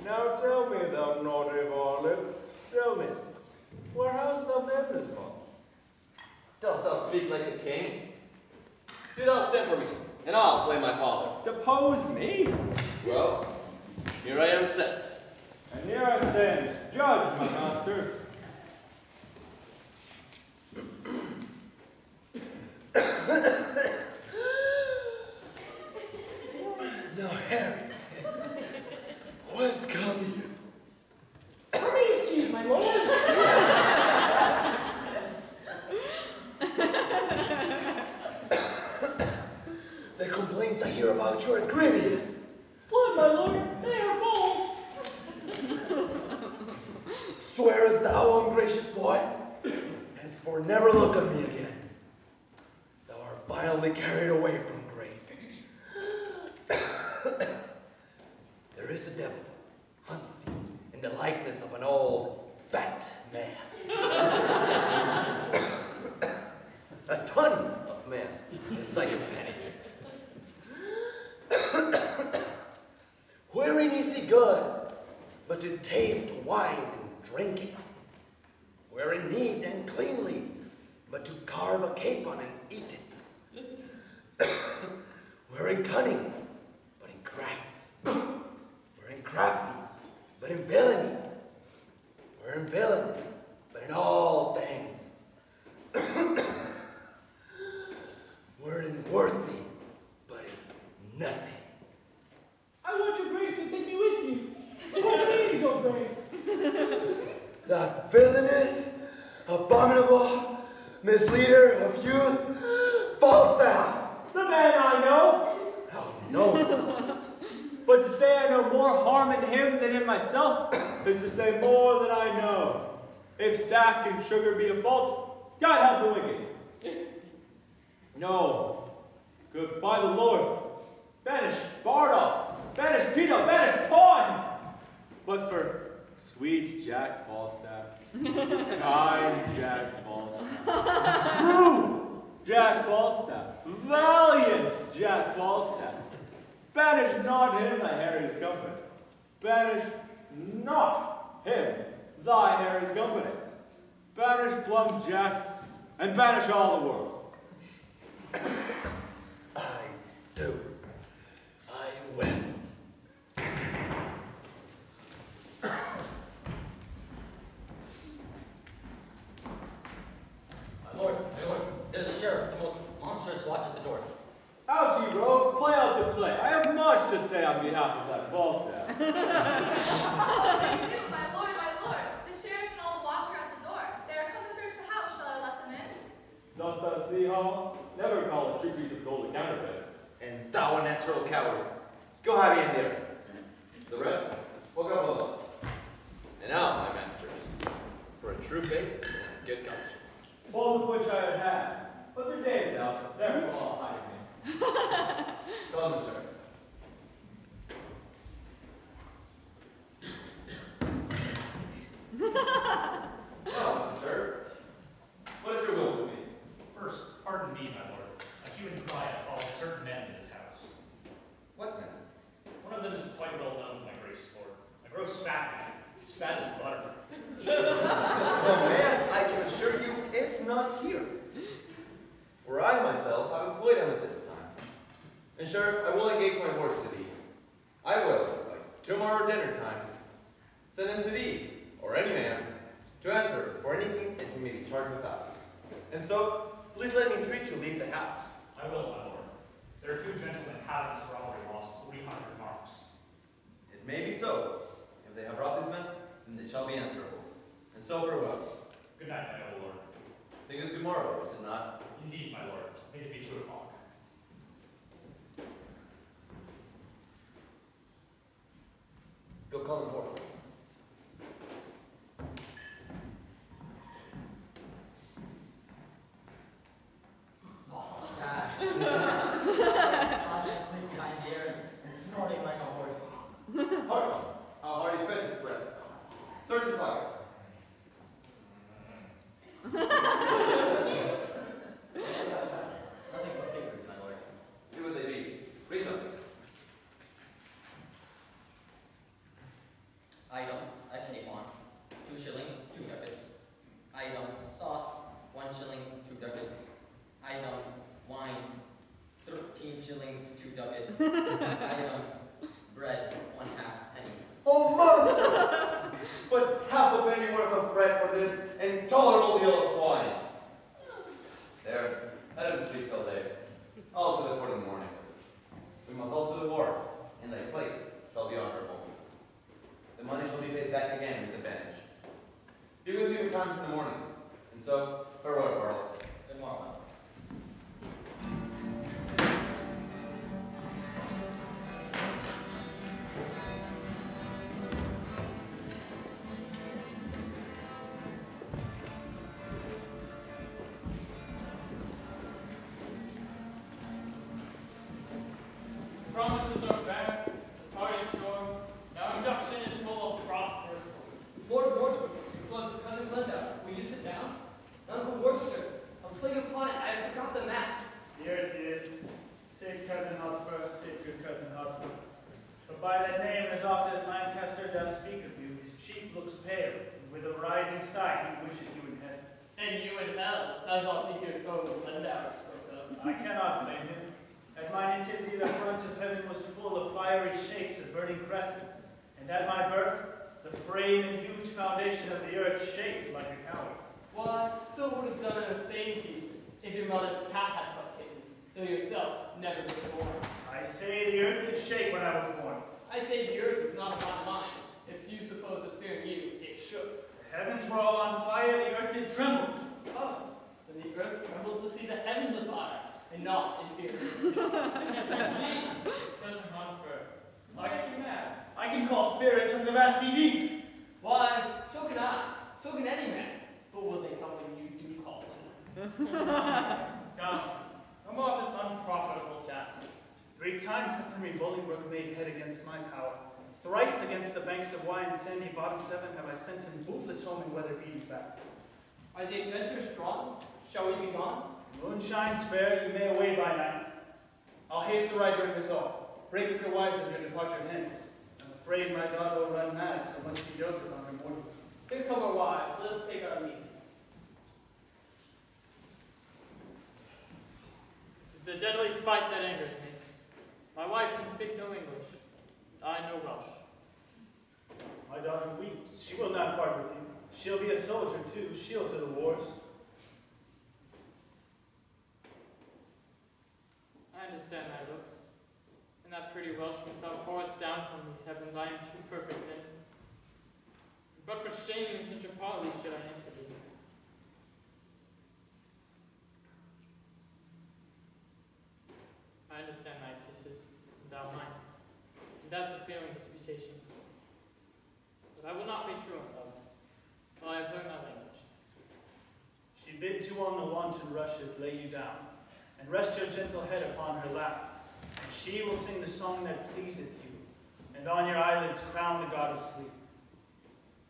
Now tell me, thou naughty varlet, tell me, where hast thou been this month? Dost thou speak like a king? Do thou send for me, and I'll play my father. Depose me? Well, here I am sent. And here I stand, judge, my masters. Now, Harry, whence come you? Praise you, my lord. The complaints I hear about you are grievous. Blood, my lord, they are false. Swearest thou, ungracious boy, henceforth never look on me again. Thou art violently carried away from grace. There is a devil, hunts thee in the likeness of an old, fat man. A ton of man is thy companion. Wherein is he good, but to taste wine and drink it? Wherein neat and cleanly, but to carve a capon and eat it? Wherein cunning, but in craft? Wherein crafty, but in villainy? Wherein villainous, but in all things? Wherein worthy, but in nothing? I want your grace to take me with you. What means your grace? That villainous, abominable, misleader of youth, Falstaff! The man I know. How noble! But to say I know more harm in him than in myself is to say more than I know. If sack and sugar be a fault, God help the wicked. No. Good by the Lord. Banish Bardolph. Banish Peto. Banish Pond. But for sweet Jack Falstaff. Kind Jack Falstaff. True Jack Falstaff. Valiant Jack Falstaff. Banish not him thy Harry's company. Banish not him thy Harry's company. Banish Plum Jack, and banish all the world. I do. I will. My lord, there's a sheriff, the most monstrous watch at the door. Out ye rogue, play out the play. I have much to say on behalf of that Falstaff. Oh, they do, my lord, my lord. The sheriff and all the watch are at the door. They are come to search the house. Shall I let them in? Dost thou see, Hall? Never call a true piece of gold a counterfeit. And thou a natural coward. Go have ye in there. The rest, will go below. And now, my masters, for a true faith and good conscience. All of which I have had, but the day is out, therefore I'll hide me. Come, sir. fat as butter. The man, I can assure you, is not here. For I myself have employed him at this time. And Sheriff, I will engage my horse to thee. I will, like tomorrow dinner time, send him to thee, or any man, to answer for anything that he may be charged without. And so, please let me entreat you to leave the house. I will, my lord. There are two gentlemen having this robbery lost 300 marks. It may be so. If they have brought these men, then they shall be answerable. And so farewell. Good night, my noble lord. I think it's good morrow, is it not? Indeed, my lord. May it be 2 o'clock. Go call them forth. Sleep behind the ears and snorting like a horse. Hark! How hard he fetches his breath. Search his pockets. Nothing but papers, my lord. See what they be. Read them. Item, a capon, 2 shillings, 2 ducats. Item, sauce, 1 shilling, 2 ducats. Item, wine, 13 shillings, 2 ducats. Item, bread, 1/2 penny. Oh, master! But half a penny worth of bread for this intolerable deal of wine. There, let him sleep till day. All to the court in the morning. We must all to the wars, and thy place shall be honorable. The money shall be paid back again with advantage. Be with me betimes in the morning, and so, farewell, Carl. Good morrow, my lord. Promises are fair, the party sure. Now induction is full of prosperous. Lord Mortimer, was Cousin Glenda. Will you sit down? Uncle Worcester, I'm playing upon it. I forgot the map. Yes, yes. Safe cousin Hotspur, safe good cousin Hotspur. But by that name, as oft as Lancaster doth speak of you, his cheek looks pale, and with a rising sigh he wisheth you in heaven. And you in hell, as often hears old Glendauer spoke of. I cannot blame him. At my nativity, the front of heaven was full of fiery shapes of burning crescents, and at my birth, the frame and huge foundation of the earth shaped like a coward. Why, so would have done in the same season, if your mother's cat had but kitten, though yourself never was born. I say the earth did shake when I was born. I say the earth was not of my mind. If you suppose as fearing you, it shook. The heavens were all on fire, the earth did tremble. Oh, then the earth trembled to see the heavens afire, and not in fear. Please, cousin Hotspur. I get you mad. I can call spirits from the vasty deep. Why, so can I, so can any man. But will they come when you do call them? Come, no more of this unprofitable chat. 3 times hath Henry Bolingbroke made head against my power. Thrice against the banks of Wye and sandy bottom 7 have I sent him bootless home and weather beaten back. Are the indentures drawn? Shall we be gone? Moon shines fair, you may away by night. I'll haste to ride during the thaw. Break with your wives of your departure hence. I'm afraid my daughter will run mad, so much she dotes on her mortal. Here come our wives, let us take our leave. This is the deadly spite that angers me. My wife can speak no English. I know Welsh. My daughter weeps. She will not part with you. She'll be a soldier too. She'll to the wars. I understand thy looks. And that pretty Welsh which thou pourest down from these heavens I am too perfect in. But for shame in such a parley should I answer thee. I understand thy kisses, and thou mine. And that's a feeling disputation. But I will not be truant of, till I have learned thy language. She bids you on the wanton rushes lay you down, and rest your gentle head upon her lap. And she will sing the song that pleaseth you, and on your eyelids crown the god of sleep.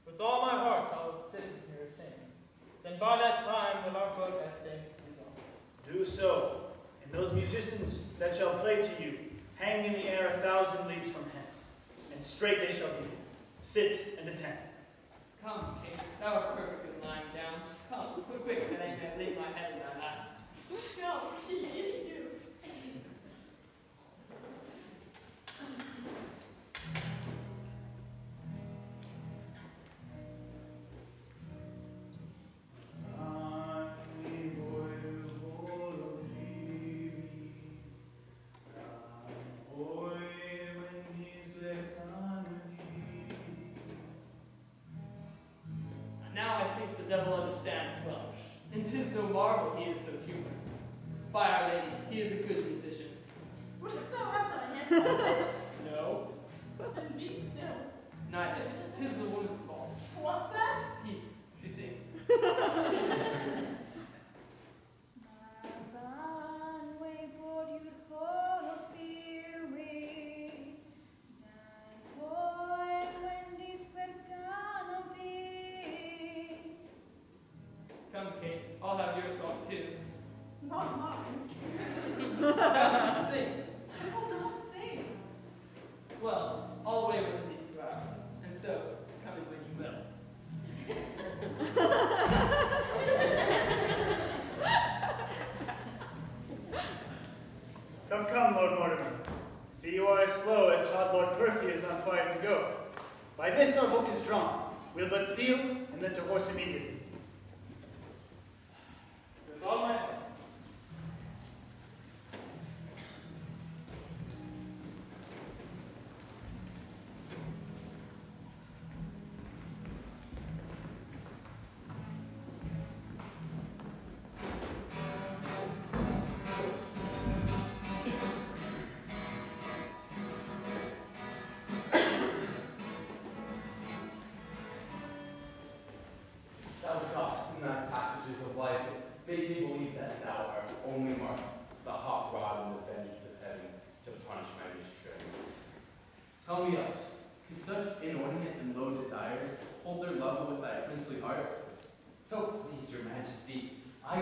With all my heart I'll sit here sing. Then by that time will our book I think be gone. Do so, and those musicians that shall play to you hang in the air 1,000 leagues from hence, and straight they shall be. Sit and attend. Come, King, thou art perfect in lying down. Come, quick, that I may lay my head in thy lap. No, he is. Now I think the devil understands Welsh, and 'tis no marvel he is so humorous. By Our Lady, he is a good musician. Wouldst thou have thy hand? No, And be still. neither. 'Tis the woman's fault. What's that? Peace, she sings. Come, Kate, I'll have your song too. Not mine. Sing. I will not sing. Well, I'll wait within these 2 hours, and so, come in when you will. Come, come, Lord Mortimer. See, you are as slow as hot Lord Percy is on fire to go. By this our book is drawn. We'll but seal and then to horse immediately. With all my heart. Thou dost in thy passages of life make me believe that thou art only marked the hot rod and the vengeance of heaven to punish my restraints. Tell me else, could such inordinate and low desires hold their level with thy princely heart? So please your majesty, I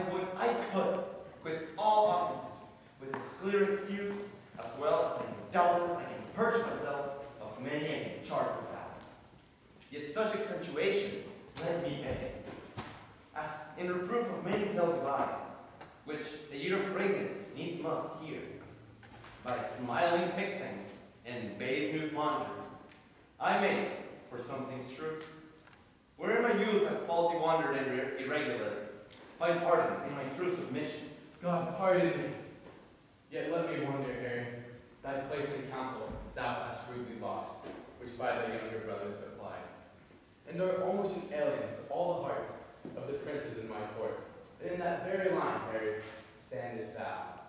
could quit all offenses with this clear excuse, as well as saying doubtless I can purge myself of many I can charge with that. Yet such accentuation let me beg, as in reproof of many tales of eyes, which the ear of greatness needs must hear, by smiling pigpens and base news monitor, I make, for something true, where in my youth I faulty wandered and irregular, find pardon in my true submission. God pardon me. Yet let me wonder, Harry, thy place in council thou hast rudely lost, which by thy younger brothers supplied, and are almost an alien to all the hearts of the princes in my court. And in that very line, Harry, standest thou.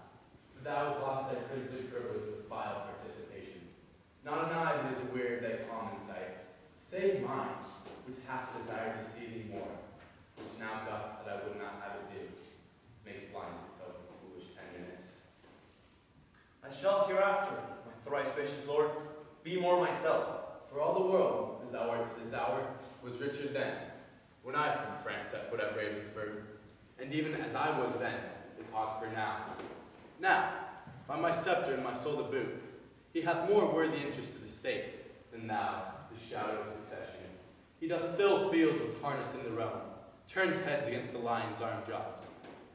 For thou hast lost thy princely privilege with vile participation. Not an eye but is aware of thy common sight, save mine, which hath desired to see thee more, which now doth that I would not have it do, make blind itself with foolish tenderness. I shall hereafter, my thrice gracious lord, be more myself. For all the world, as thou art this hour, was Richard then, when I from France set foot at Ravensburg, and even as I was then, it's Oxford now. Now, by my scepter and my soul to boot, he hath more worthy interest to the state than thou, the shadow of succession. He doth fill fields with harness in the realm, turns heads against the lion's armed jaws,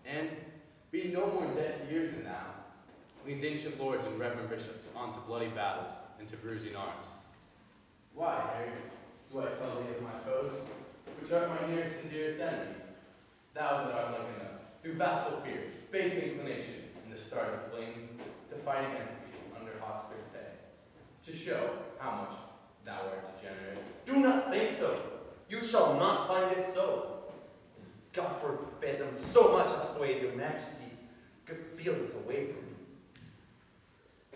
and, being no more in debt to years than thou, leads ancient lords and reverend bishops on to bloody battles and to bruising arms. Why, Harry, do I tell thee of my foes, which art my nearest and dearest enemy? Thou that art like enough, through vassal fear, base inclination, and the stars flame, to fight against me under Hotspur's pay, to show how much thou art degenerate. Do not think so. You shall not find it so. God forbid them so much assuade your majesty's good feelings away from me.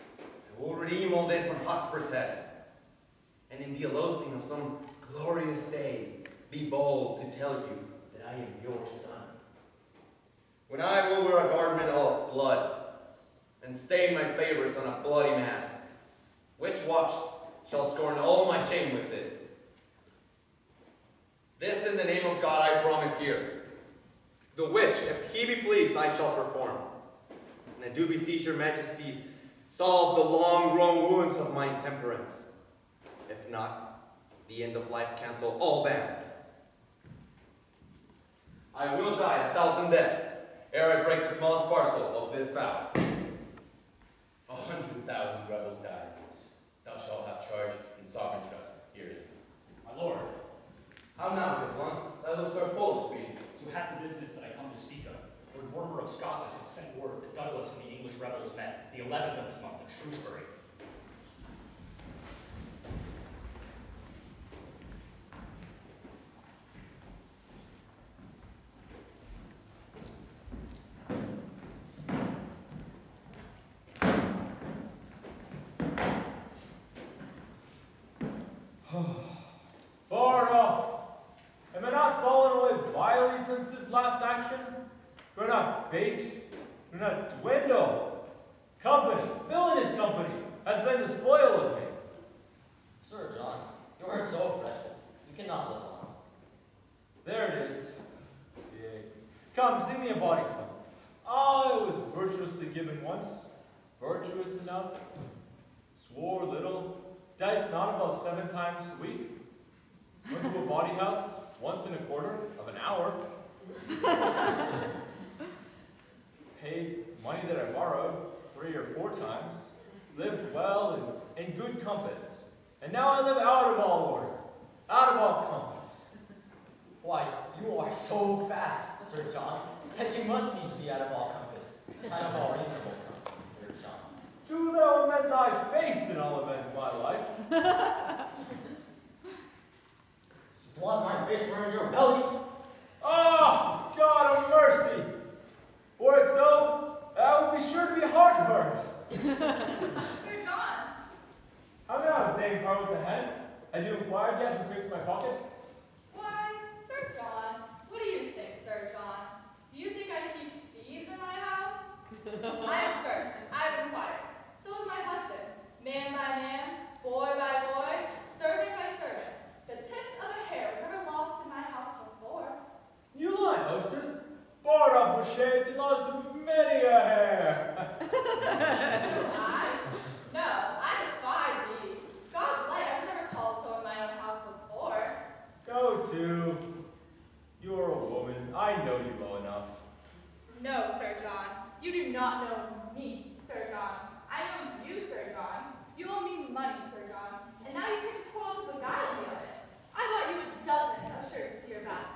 I will redeem all this on Hotspur's head, and in the elosing of some glorious day, be bold to tell you that I am your son. When I will wear a garment of blood, and stain my favors on a bloody mask, which washed shall scorn all my shame with it. This in the name of God I promise here, the which, if he be pleased, I shall perform. And I do beseech your majesty, solve the long-grown wounds of my intemperance. If not, the end of life cancel all ban, I will die 1,000 deaths ere I break the smallest parcel of this vow. 100,000 rebels died in this. Thou shalt have charge and sovereign trust herein. My lord, How now, good one? Thy looks are full of speed. to have the business that I come to speak of, Lord Mortimer of Scotland hath sent word that Douglas and the English rebels met the 11th of this month at Shrewsbury. Far off. Am I not fallen away vilely since this last action? Do I not bait? Do I not dwindle? Company, villainous company, hath been the spoil of me. Sir John, you are so fretful. You cannot live on. There it is. Yea. Come, sing me a body song. I was virtuously given once, virtuous enough, swore little, diced not above 7 times a week, went to a bawdy house once in a quarter of an hour, paid money that I borrowed 3 or 4 times, lived well and in good compass, and now I live out of all order, out of all compass. Why, you are so fat, Sir John, that you must needs be out of all compass, out of all reasonable compass, Sir John. Do thou amend thy face in all event of my life. Splod my fish were in your belly. Ah, God of mercy! Were it so, that would be sure to be heartburn. Sir John! How now, Dame Part with the Hen? Have you inquired yet who picked my pocket? Why, Sir John, what do you think, Sir John? Do you think I keep thieves in my house? I have searched, I have inquired. So has my husband, man by man, boy by boy, servant by servant. The tip of a hair was never lost in my house before. You lie, hostess. Bardolph was shaved and lost many a hair. I? No, I defy thee. God's light, I was never called so in my own house before. Go to. You're a woman. I know you well enough. No, Sir John, you do not know me, Sir John. I know you, Sir John. You owe me money, Sir John, and now you pick quarrels to beguile me of it. I bought you a dozen of shirts to your back.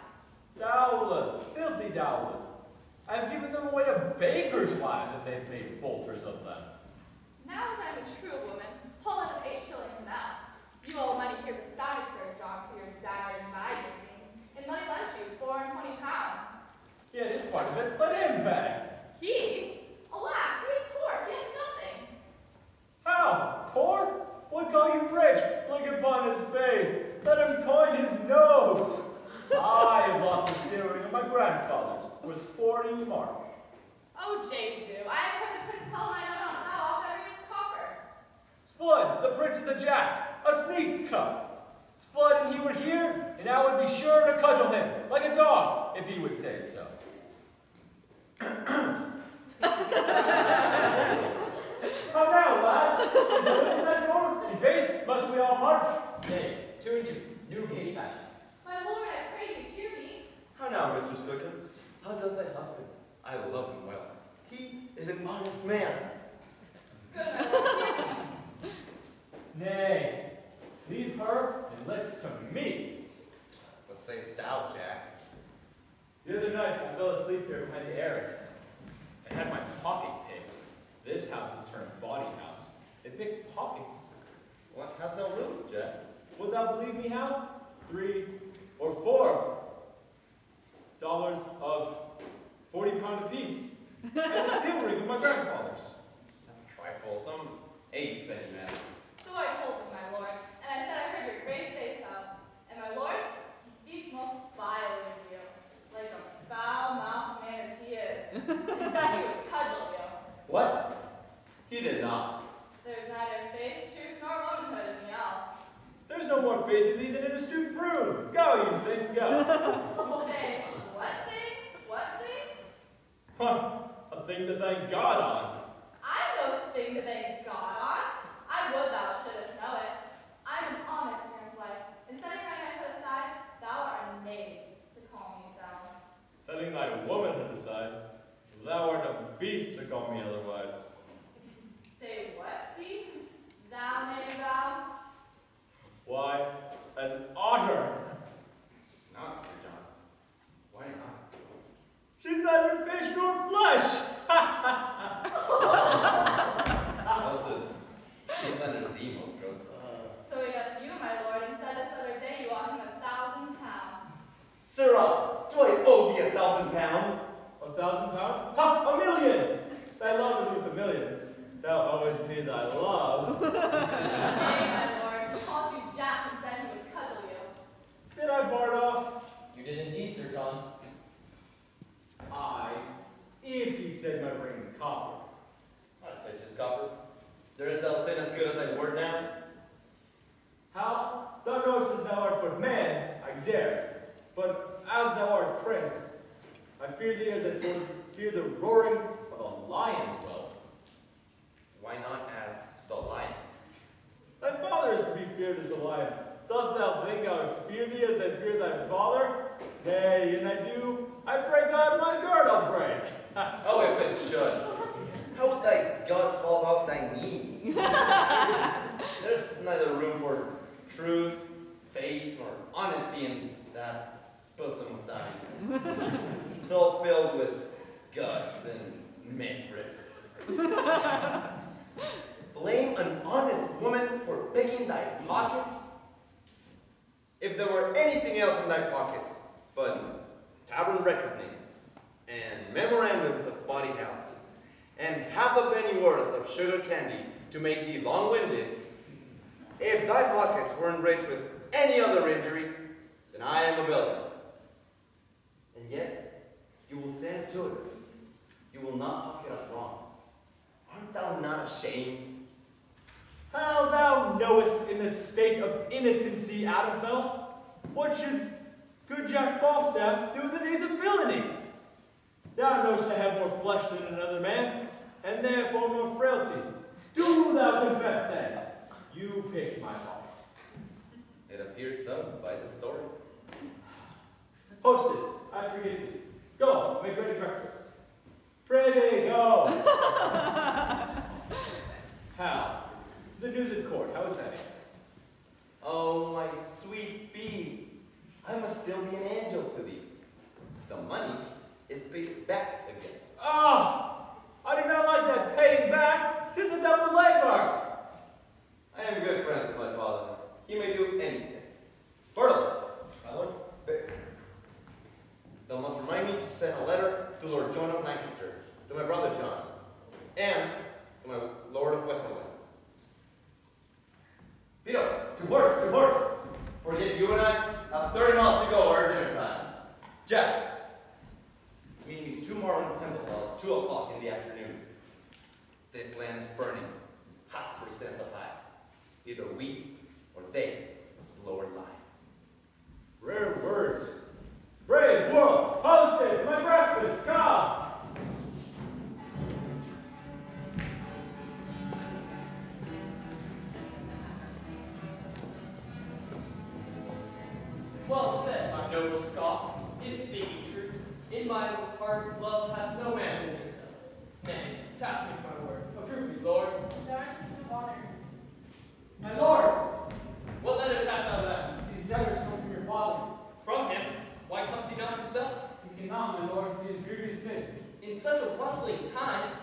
Dowlas, filthy dowlas. I've given them away to bakers' wives if they've made bolters of them. Now as I am a true woman, hold out of 8 shillings now. You owe money here besides, Sir John, for your dagger and my things, and money lent you £4.20. Yeah, it is part of it. Let him pay. He? Alas, he is poor, he had nothing. How? Poor? What call you rich? Look upon his face. Let him coin his nose. I have lost a searing of my grandfather's worth 40 mark. Oh, Jesu, I have heard the prince tell my own on how I'll bury his copper. Spud, the prince is a jack, a sneak cup. Spud and he were here, and I would be sure to cudgel him, like a dog, if he would say so. How now, lad? Is there in that door? In faith, must we all march? Nay, 2 and 2, Newgate fashion. My lord, I pray you hear me. How now, Mr. Skugton? How does thy husband? I love him well. He is an honest man. Good, my lord, hear me. Nay, leave her and list to me. What sayst thou, Jack? The other night I fell asleep here behind the arras. I had my pocket picked. This house is turned bawdy house. They pick pockets. What hast thou loot, Jack? Would thou believe me how? 3 or $4 of 40-pound apiece. And a seal ring of my grandfather's. A trifle, some 8 penny man. So I told him, my lord, and I said I heard your grace say so. And my lord, he speaks most vilely of you, like a foul-mouthed man as he is. And said he would cudgel you. What? He did not. There's neither faith, truth, nor womanhood in me else. There's no more faith in thee than in a stewed prune. Go, you thing, go. Say, what thing? What thing? Huh, a thing to thank God on. I'm no thing to thank God on. I would thou shouldest know it. I'm an honest man's wife, and setting my manhood aside, thou art a knave to call me so. Set upward man, I dare. But as thou art prince, I fear thee as I fear the roaring of a lion's whelp. Why not as the lion? Thy father is to be feared as the lion. Dost thou think I would fear thee as I fear thy father? Nay, and I do. I pray God my guard I'll break. Oh, if it should. How would thy guts fall about thy knees? There's neither room for truth, faith, nor honesty in that bosom of thine. It's all filled with guts and midriff. Blame an honest woman for picking thy pocket? If there were anything else in thy pocket but tavern record names and memorandums of body houses and half a penny worth of sugar candy to make thee long-winded, if thy pockets were enriched with any other injury, then I am a villain. And yet, you will stand to it. You will not pocket up wrong. Art thou not ashamed? How thou knowest in the state of innocency, Adam fell? What should good Jack Falstaff do in the days of villainy? Thou knowest I have more flesh than another man, and therefore more frailty. Do thou confess then, you picked my heart. It appears so by the story. Hostess, I forgive thee. Go, make ready breakfast. Prithee, go. How? The news at court, how is that answered? Oh, my sweet bee, I must still be an angel to thee. The money is paid back again. Ah! I do not like that paying back. 'Tis a double labor. I am good friends with my father. He may do anything. Bertle, My lord? thou must remind me to send a letter to Lord John of Lancaster, to my brother John, and to my Lord of Westmoreland. Vito, to horse, to horse! For yet you and I have 30 miles to go or dinner time. Jack, meet me tomorrow in Temple Hall at 2 o'clock in the afternoon. This land is burning, hot for cents of high. Either we or they must lower line. Rare words. Brave world, hostess, my breakfast, come! Well said, my noble Scot. If speaking true, in my heart's love hath no man to do so. Nay, task me for my word. Approve me, Lord. Darn of honor. My lord! What letters hast thou there? These letters come from your father. From him? Why comes he not himself? He cannot, my lord, he is grievously sick. In such a bustling time,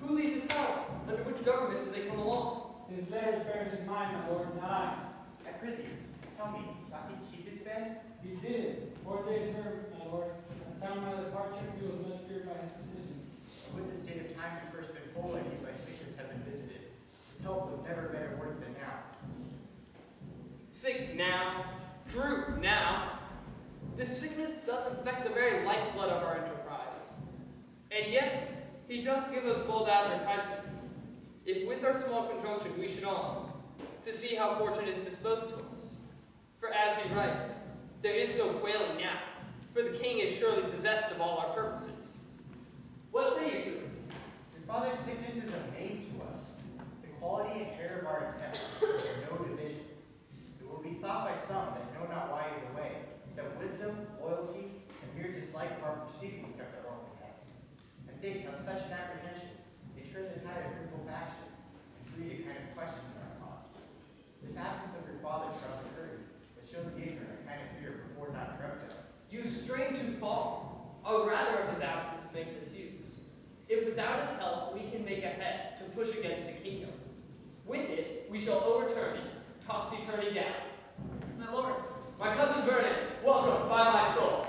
who leads his power? Under which government do they come along? His letters bear his mind, my lord, not I. I prithee, tell me, doth he keep his bed? He did. 4 days served, my lord. On time of my departure, he was much feared by his decision. Would the state of time had first been whole, and he by sickness had been visited. His health was never better worth than now. Sick now, droop now. This sickness doth affect the very lifeblood of our enterprise. And yet, he doth give us bold advertisement. If with our small conjunction we should on, to see how fortune is disposed to us. For as he writes, there is no quailing now, for the king is surely possessed of all our purposes. What say you to it? Your father's sickness is a maid to us. The quality and care of our intent is no division. It will be thought by some that know not why he is away, that wisdom, loyalty, and mere dislike of our proceedings kept our own heads. And think how such an apprehension may turn the tide of fruitful passion and breed a kind of question in our cause. This absence of your father shall occur, but shows the ignorant a kind of fear before not dreamt of. You stray too far. I would rather of his absence make this use. If without his help we can make a head to push against the kingdom, with it we shall overturn it, topsy-turvy down. My lord, My cousin Vernon, welcome by my soul.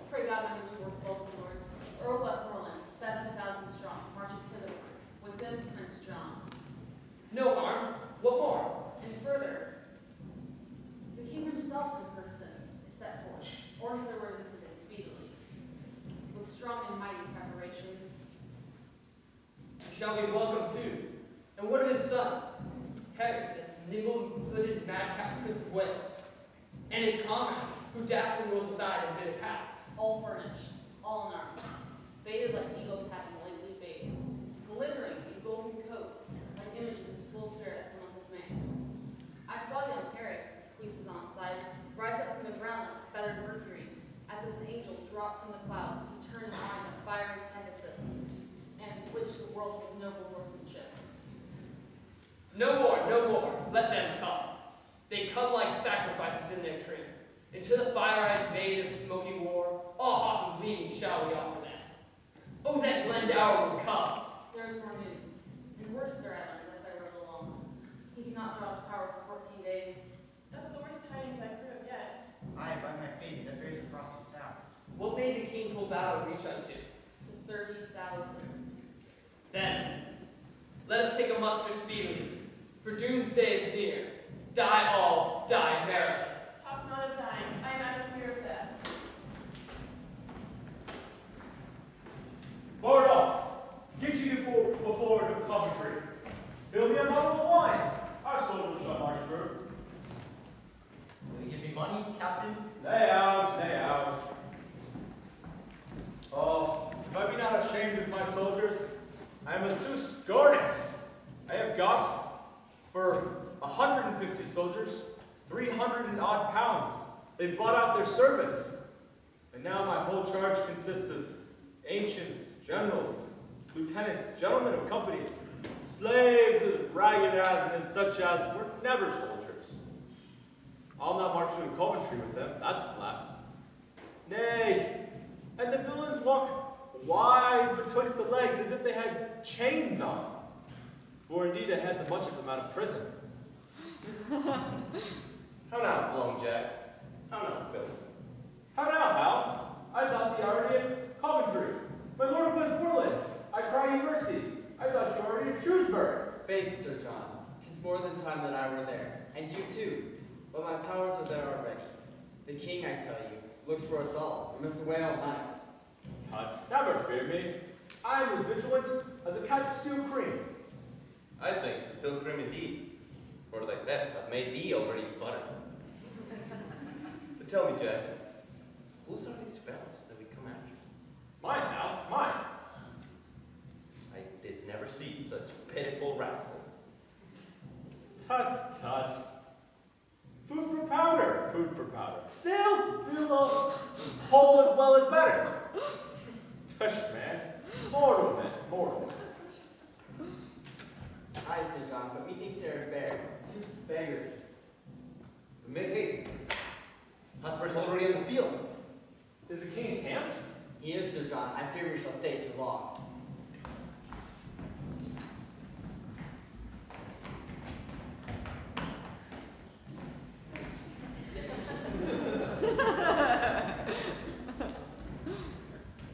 Pray God my news worth both, Lord. Earl Westmoreland, 7,000 strong, marches hitherward. With him, Prince John. No harm. What more? And further, the king himself in person is set forth, or hitherward visited speedily, with strong and mighty preparations. Shall we welcome too? And what of his son, Harry, the nimble-footed madcap Prince of Wales? and his comrades, who daftly rolled aside and bid a pass. All furnished, all in arms, baited like eagles having lately bathed, glittering in golden coats, like images whose full spirit as the month of May. I saw young Eric, his fleeces on his thighs, rise up from the ground like feathered Mercury, as if an angel dropped from the clouds to turn and find the fiery Pegasus, and witch the world with noble horsemanship. No more, no more. Let them come. They come like sacrifices in their train. Into the fire-eyed maid of smoky war, all hot and bleeding shall we offer them. Oh, that blend hour will come. There is more news. In Worcester I learned as I rode along. He cannot draw his power for 14 days. That's the worst tidings I've heard of yet. Aye, by my faith, that bears a frosty sound. What may the king's whole battle reach unto? To 30,000. Then, let us take a muster speedily, for doomsday is near. Die all, die merrily. Talk not of dying. I am out of fear of death. Lord off! Get you before the Coventry. Fill me a bottle of wine. Our soldiers shall march through. Will you give me money, Captain? Lay out, lay out. Oh, if I be not ashamed of my soldiers, I am a soused garnet. I have got, for 150 soldiers, 300 and odd pounds. They've bought out their service. And now my whole charge consists of ancients, generals, lieutenants, gentlemen of companies, slaves as ragged as and as such as were never soldiers. I'll not march to Coventry with them, that's flat. Nay, and the villains walk wide betwixt the legs as if they had chains on. For indeed I had the much of them out of prison. How now, Long Jack? How now, Bill? How now, Hal? I thought thee already at Coventry. My lord of Westmoreland, I cry you mercy. I thought you were already at Shrewsbury. Faith, Sir John, 'tis more than time that I were there, and you too, but my powers are there already. The king, I tell you, looks for us all. We must away all night. Tut, never fear me. I am as vigilant as a cat to steal cream. I think to steal cream indeed. For like that, I've made thee already butter. But tell me, Jack, whose are these fellows that we come after? Mine, Hal, mine. I did never see such pitiful rascals. Tut, tut. Food for powder, food for powder. They'll fill a hole as well as better. Tush, man. Mortal men, mortal men. Aye, Sir John, but methinks they are bears. Beggar. Make haste. Hotspur's already in the field. Is the king encamped? He is, Sir John. I fear we shall stay too long.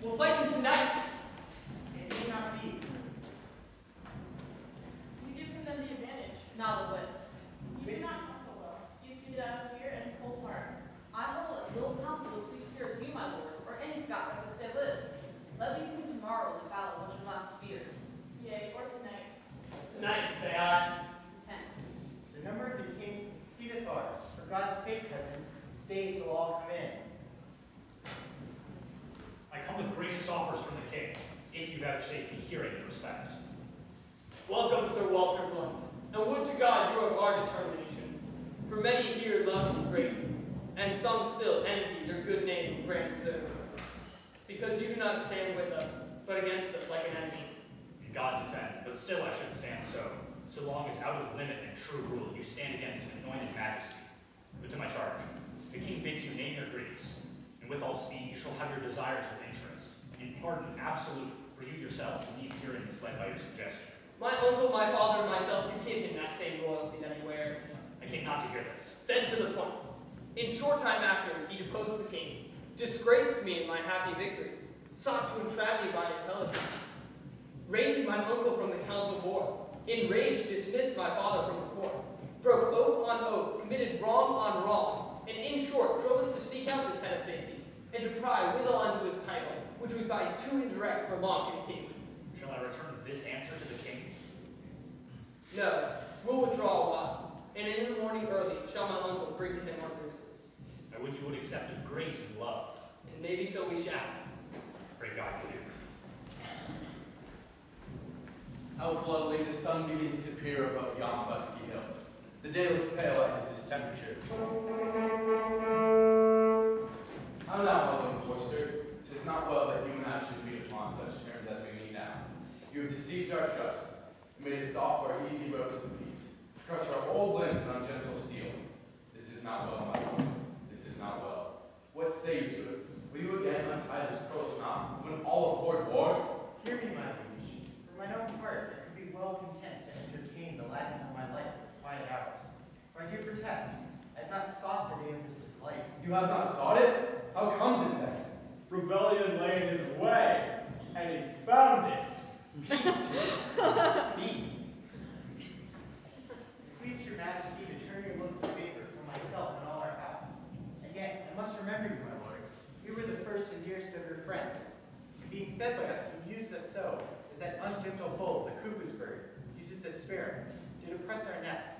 We'll fight him tonight. It may not be. You give him then the advantage. Not a whit. You do not counsel well. You speak it out of fear and cold heart. I hold as little counsel with weak fear as you, my lord, or any Scot that this day lives. Let me see tomorrow the battle which lasts fears. Yea, or tonight. Tonight, say I. Content. Remember, the king exceedeth ours. For God's sake, cousin, stay till all come in. I come with gracious offers from the king, if you vouchsafe me hearing and respect. Welcome, Sir Walter Blunt, and would to God you of our determination. For many here love you greatly, and some still envy your good name and grand deserve. Because you do not stand with us, but against us like an enemy. May God defend, but still I should stand so long as out of limit and true rule you stand against an anointed majesty. But to my charge, the king bids you name your griefs, and with all speed you shall have your desires with interest, in pardon absolute for you yourselves in these hearings led by your suggestion. My uncle, my father, and myself do give him that same royalty that he wears. I came not to hear this. Then to the point. In short time after, he deposed the king, disgraced me in my happy victories, sought to entrap me by intelligence, raided my uncle from the council board, enraged dismissed my father from the court, broke oath on oath, committed wrong on wrong, and in short drove us to seek out this head of safety, and to pry withal unto his title, which we find too indirect for long continuance. Shall I return this answer to the king? No, we'll withdraw a while, and in the morning early shall my uncle bring to him our grievances. I would you would accept of grace and love. And maybe so we shall. Pray God you do. How bloodily the sun begins to peer above yon busky hill. The day looks pale at his distemperature. How now, William Forster? 'Tis not well that you and I should meet upon such terms as we meet now. You have deceived our trust, and made us doff our easy robes of peace, crush our whole limbs in ungentle steel. This is not well, my lord. This is not well. What say you to it? Will you again untie this curlish knot when all abhorred war? Hear me, my liege. For mine own part, I could be well content to entertain the Latin of my life for quiet hours. For I do protest, I have not sought the day of this dislike. You have not sought it? How comes it then? Rebellion lay in his way, and he found it. Peace, Jim. Peace. Please your majesty to turn your looks of favor from myself and all our house. Again, I must remember you, my lord. We were the first and dearest of your friends. Being fed by us, you used us so, as that ungentle bull, the cuckoo's bird, uses the sparrow, to depress our nest.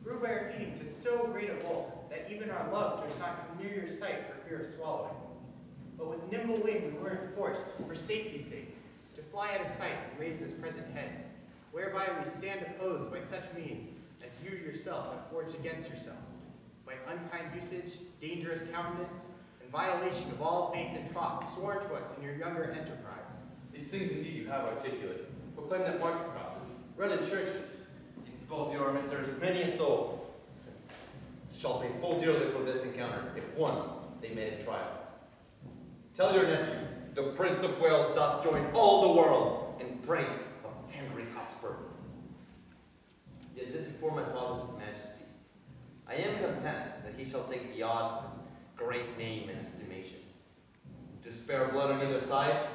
Grew by our feeding to so great a bulk, that even our love does not come near your sight for fear of swallowing. But with nimble wing we weren't forced, for safety's sake, to fly out of sight and raise this present head, whereby we stand opposed by such means as you yourself have forged against yourself, by unkind usage, dangerous countenance, and violation of all faith and troth sworn to us in your younger enterprise. These things indeed you have articulated. Proclaim that market crosses, run in churches. In both your armies there is many a soul shall pay full dearly for this encounter, if once they made a trial. Tell your nephew, the Prince of Wales doth join all the world in praise of Henry Hotspur. Yet this before my father's majesty, I am content that he shall take the odds of his great name and estimation. To spare blood on either side,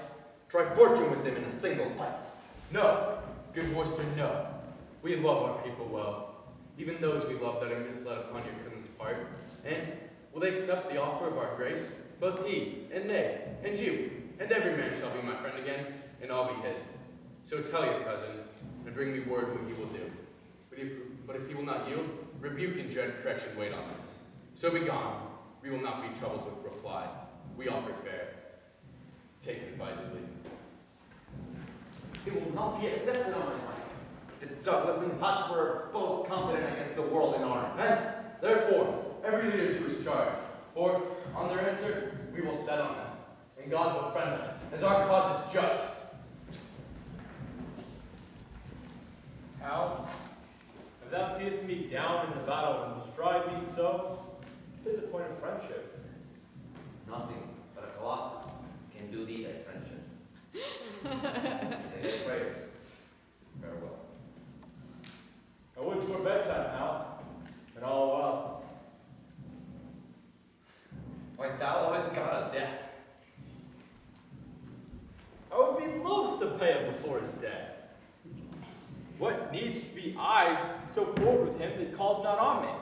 try fortune with him in a single fight. No, good Worcester, no. We love our people well, even those we love that are misled upon your cousin's part. And will they accept the offer of our grace? Both he, and they, and you, and every man shall be my friend again, and I'll be his. So tell your cousin, and bring me word what he will do. But if he will not yield, rebuke and dread correction wait on us. So be gone. We will not be troubled with reply. We offer fair. Take it advisedly. It will not be accepted on my life. The Douglas and Hotspur are both confident against the world in arms. Hence, therefore, every leader to his charge. For, on their answer, we will set on them, and God will friend us, as our cause is just. How? If thou seest me down in the battle and will strive me so, 'tis a point of friendship. Nothing but a colossus can do thee thy friendship. Say thy prayers. Farewell. I would 'twere bedtime now, and all well. Why, thou hast got a death. I would be loath to pay him before his day. What needs to be I so forward with him that calls not on me?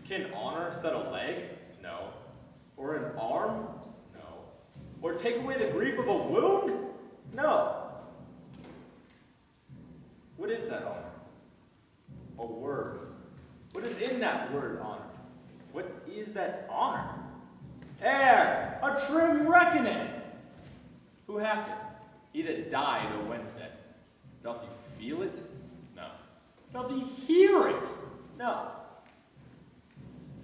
Can honor set a leg? No. Or an arm? No. Or take away the grief of a wound? No. What is that honor? A word. What is in that word honor? What is that honor? Ere, a trim reckoning. Who hath it? He that died o' Wednesday. Doth he feel it? No. Doth he hear it? No.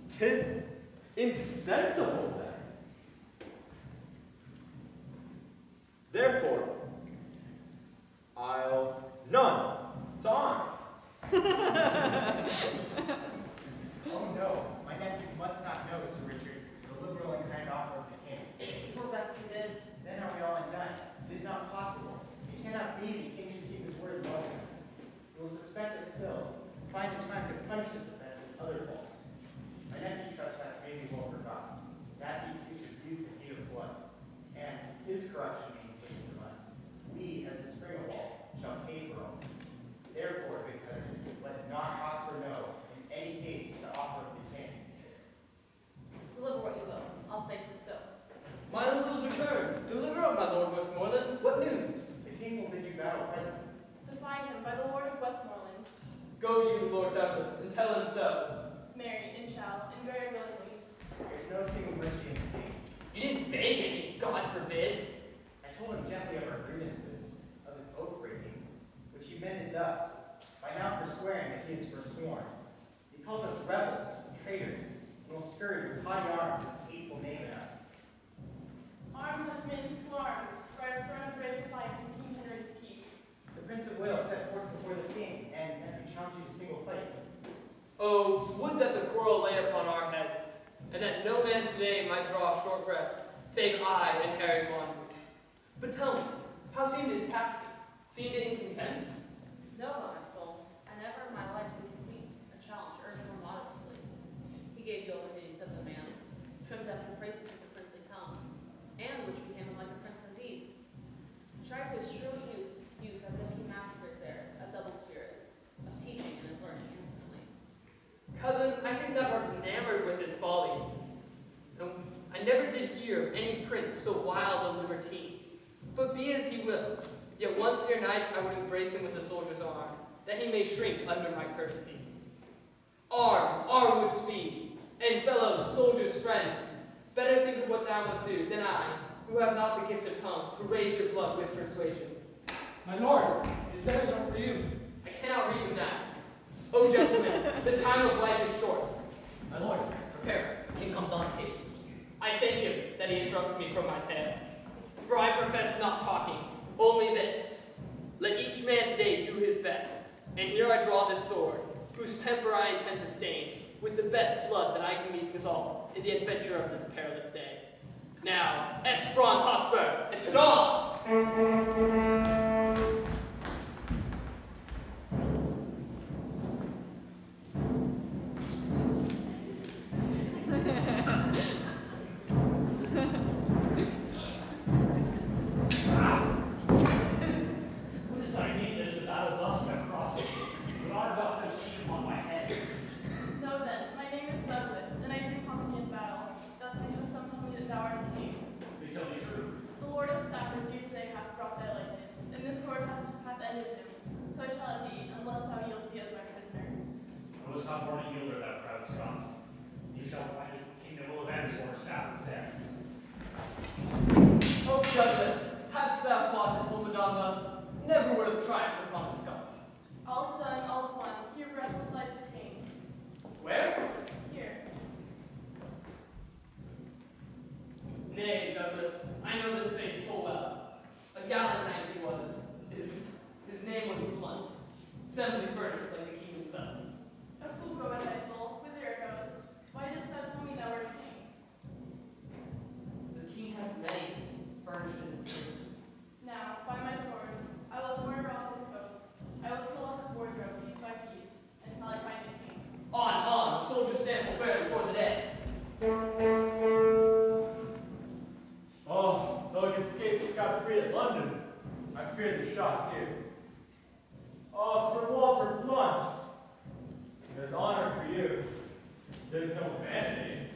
'Tis insensible then. Therefore, I'll none to honor. Oh no, my nephew must not know, Sir Richard, the liberal and kind offer of the king. Poor Bessie did. Then are we all undone. It is not possible. It cannot be the king should keep his word in loving us. He will suspect us still, and find a time to punish this offense and other faults. My nephew's trespass may be well forgotten. That discourage with haughty arms this hateful knave in us. Arm has been to arms, for I have thrown a brave defiance in King Henry's teeth. The Prince of Wales set forth before the king, and we challenge you to single fight. Oh, would that the quarrel lay upon our heads, and that no man today might draw a short breath, save I and Harry Monmouth. But tell me, how seemed his casket? Seemed it in content? No, by my soul, I never in my life did see a challenge urged more modestly. He gave you all the duties of the man, trimmed up the phrases with the princely tongue, and which became him like a prince indeed. Tried his shrill youth as if he mastered there a double spirit of teaching and of learning instantly. Cousin, I think thou art enamored with his follies. And I never did hear of any prince so wild a libertine. But be as he will, yet once ere night I would embrace him with a soldier's arm, that he may shrink under my courtesy. Arm, arm with speed, and fellows, soldiers, friends, better think of what thou must do than I, who have not the gift of tongue, who raise your blood with persuasion. My lord, his letters are for you. I cannot read them now. O gentlemen, the time of life is short. My lord, prepare. The king comes on haste. I thank him that he interrupts me from my tale. For I profess not talking, only this. Let each man today do his best. And here I draw this sword, whose temper I intend to stain, with the best blood that I can meet withal in the adventure of this perilous day. Now, Esperance Hotspur, it's on! What is thy name that thou dost have crossed me? What dost thou seek upon my head? Know then, my name is Douglas, and I do conquer in battle. Thus because some tell me that thou art a king. They tell me true. The Lord of Stafford due today hath brought thy likeness, and this sword hath ended him. So shall it be, unless thou yield thee as my prisoner. I was not born a yielder, thou proud Scot. You shall find a kingdom will avenge Lord Stafford's death. Oh, Douglas, hadst thou fought and told Madame thus, never would have triumphed upon a Scot. All's done, all's won. Here breathless lies the king. Where? Here. Nay, Douglas, I know this face full well. A gallant knight he was. His name was Blunt, simply furnished like the king himself. A fool go at thy soul, whither it goes. Why didst thou tell me thou wert a king? The king hath many furnished in his kings. Now, by my sword, I will murder off his coats. I will kill off his wardrobe piece by piece, until I find the king. On, soldiers stand for fair before the day. Oh, though I escaped scot-free at London, I fear the shot here. Oh, Sir Walter Blunt, there's honor for you. There's no vanity.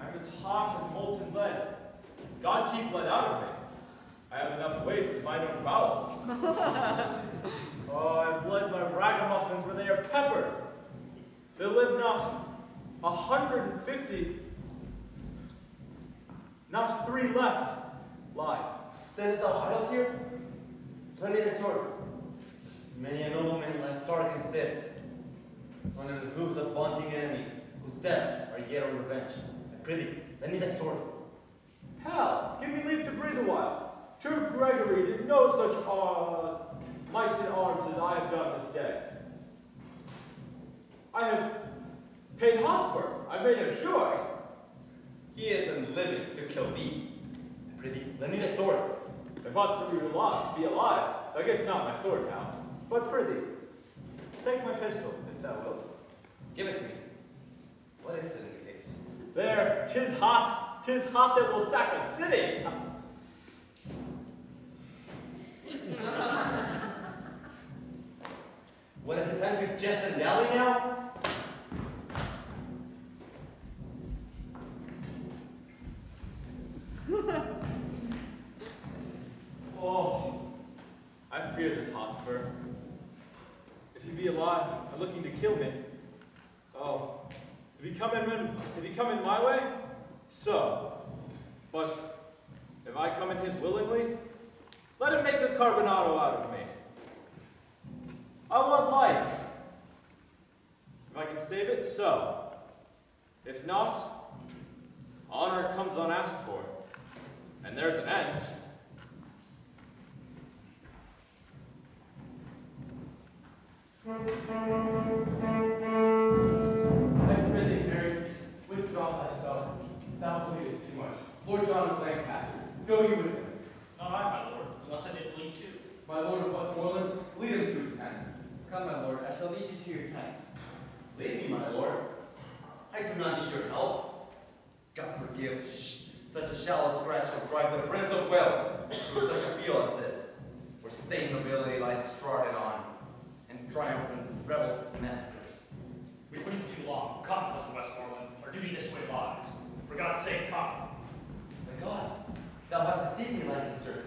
I'm as hot as molten lead. God keep lead out of me. I have enough weight with my own bowels. Oh, I've led my ragamuffins where they are peppered. There live not 150, not 3 left live. Standest thou idle here? Lend me thy sword. Many a nobleman lies stark and stiff, under the hoofs of vaunting enemies, whose deaths are yet on revenge. I prithee, lend me thy sword. Hell, give me leave to breathe a while. True Gregory did no such mights in arms as I have done this day. I have paid Hotspur, I made him sure. He isn't living to kill thee. I prithee, lend me thy sword. If Hotspur be alive, thou getst not my sword now. But prithee, take my pistol, if thou wilt. Give it to me. What is it in the case? There, 'tis hot that will sack a city. What is the time to jest and dally now? Oh, I fear this Hotspur. If he be alive and looking to kill me, oh, if he come in my way, so. But if I come in his willingly, Let him make a carbonado out of me. I want life. If I can save it, so. If not, honor comes unasked for, and there's an end. I prithee, Harry, withdraw thyself. Thou bleedest too much. Lord John of Lancaster, go you with him. Not I, my lord, unless I did bleed too. My lord of Westmoreland, lead him to his tent. Come, my lord, I shall lead you to your tent. Lead me, my lord. I do not need your help. God forgive. Such a shallow scratch will drive the Prince of Wales through such a field as this, where stained nobility lies strided on, and triumphant rebels massacres. We breathe too long. Come, cousin Westmoreland. Our duty this way lies. For God's sake, come. My God, thou hast deceived me, Lancaster.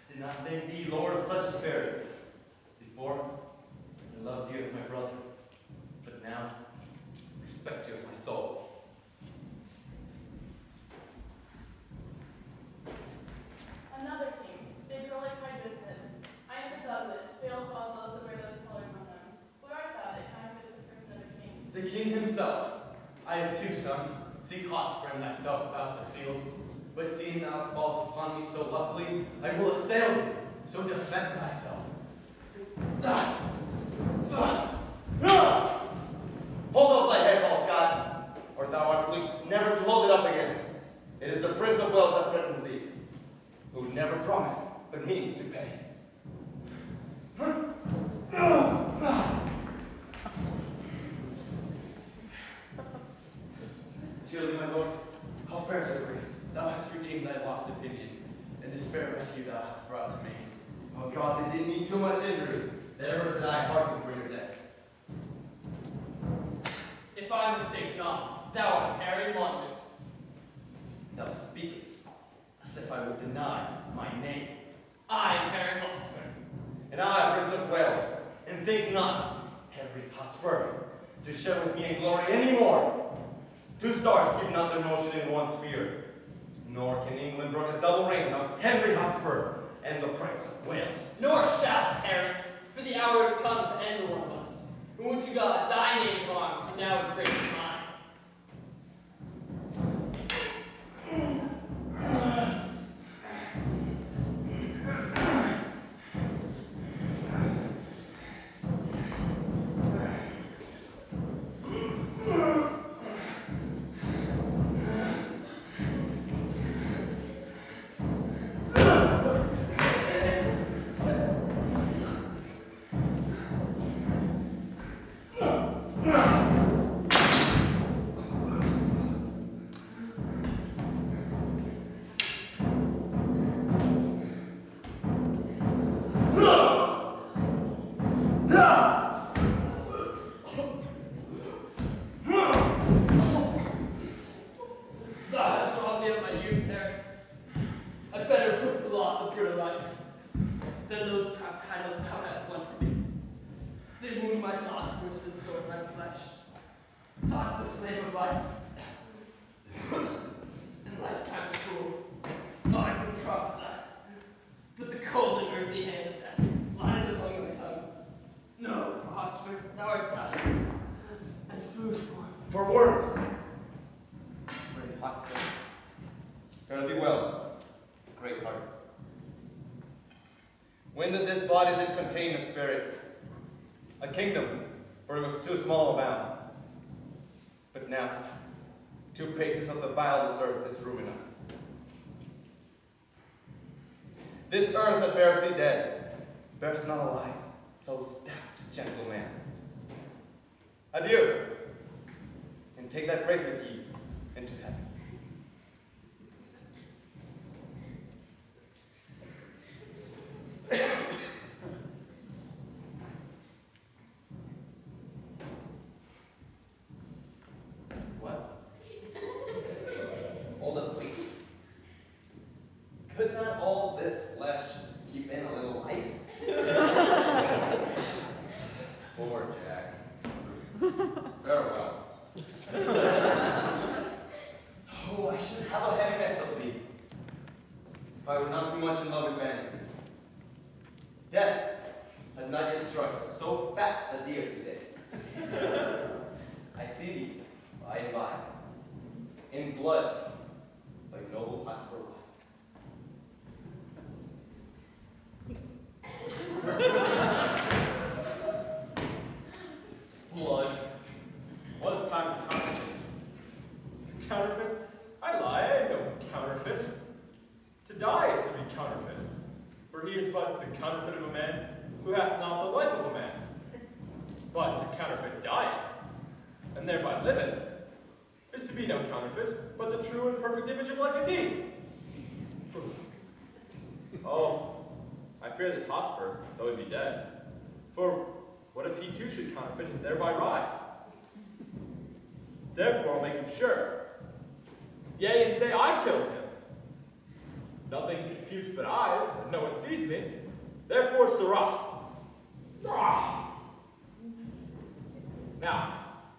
I did not think thee lord of such a spirit. Before, I loved you as my brother, but now, I respect you as my soul. Another king. They grow like my business. I am the Douglas, failed to all those that wear those colors on them. Where art thou that kind of is the person of a king? The king himself. I have 2 sons. Seek Hotspur and thyself about the field. But seeing thou fallest upon me so luckily, I will assail thee. So defend thyself. Hold up thy head, Paul Scott, or thou art never to hold it up again. It is the Prince of Wales that threatens thee, who never promised, but means to pay. Surely, my lord, how fares your grace? Thou hast redeemed thy lost opinion, and this fair rescue thou hast brought to me. Oh God, they did me too much injury. Therefore should I hearken for your death. If I mistake not, thou art Harry London. Thou speakest as if I would deny my name. I am Harry Hotspur. And I, Prince of Wales, and think not, Henry Hotspur, to share with me in glory any more. 2 stars keep not their motion in one sphere, nor can England brook a double reign of Henry Hotspur and the Prince of Wales. Nor shall, Harry, for the hour has come to end the one of us. And would to God, thy name of arms, who now is great as mine. For worms. Great Hotspur. Fare thee well, great heart. When that this body did contain a spirit, a kingdom, for it was too small a bound. But now, 2 paces of the vilest earth is room enough. This earth that bears thee dead, bears not alive, so stout, gentle man. Adieu, and take that praise with ye into heaven. What? All the please. Could not all this flesh keep in a little life? Poor Jack. Farewell. Death had not yet struck so fat a deer today. I see thee, by and by, in blood, like noble Hotspur wine. Blood. Was time to counterfeit. Counterfeit? I lie, I am no counterfeit. To die is to be counterfeit. For he is but the counterfeit of a man who hath not the life of a man. But to counterfeit dying, and thereby liveth, is to be no counterfeit, but the true and perfect image of life indeed. Oh, I fear this Hotspur, though he be dead. For what if he too should counterfeit and thereby rise? Therefore I'll make him sure. Yea, and say I killed him. Nothing confutes but eyes, and no one sees me. Therefore, Sirrah. Now,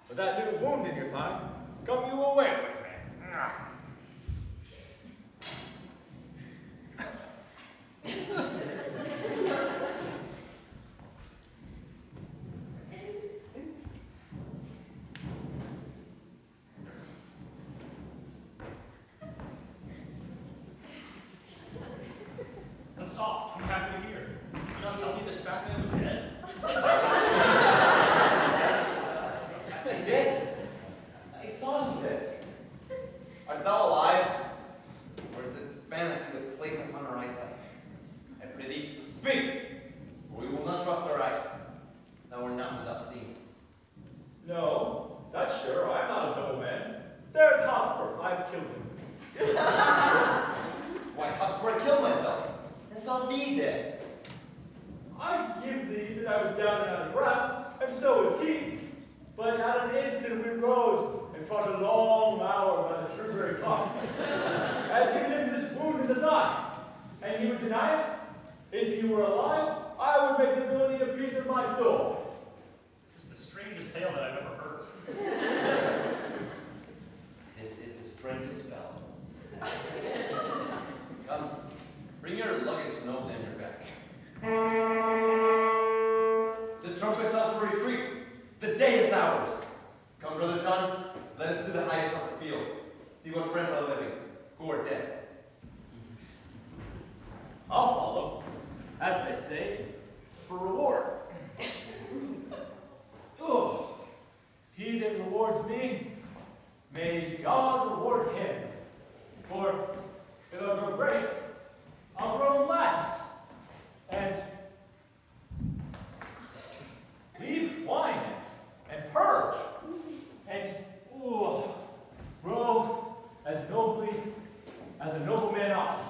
with that new wound in your thigh, come you away with me. And soft, we have you here. You not tell me this fat man was dead? He dead? I saw him dead. Art thou alive? Or is it fantasy that plays upon our eyesight? I prithee, speak, for we will not trust our eyes. Thou art not without seams. No, that's sure, I am not a double man. There's Hotspur, I've killed him. Why, Hotspur, I killed myself, and saw thee dead. I give thee that I was down and out of breath, and so was he. But at an instant we rose and fought a long hour by the Shrewsbury Park. I have given him this wound in the thigh, and he would deny it? If you were alive, I would make the villainy a piece of my soul. This is the strangest tale that I've ever heard. This is the strangest fellow. Come, bring your luggage nobly on your back. The trumpet sounds for retreat. The day is ours. Come, Brother John, let us to the highest of the field. See what friends are living, who are dead. I'll follow, as they say, for reward. Oh, he that rewards me, may God reward him. For if I grow great, I'll grow less. And leave wine and purge, and grow as nobly as a noble man ought.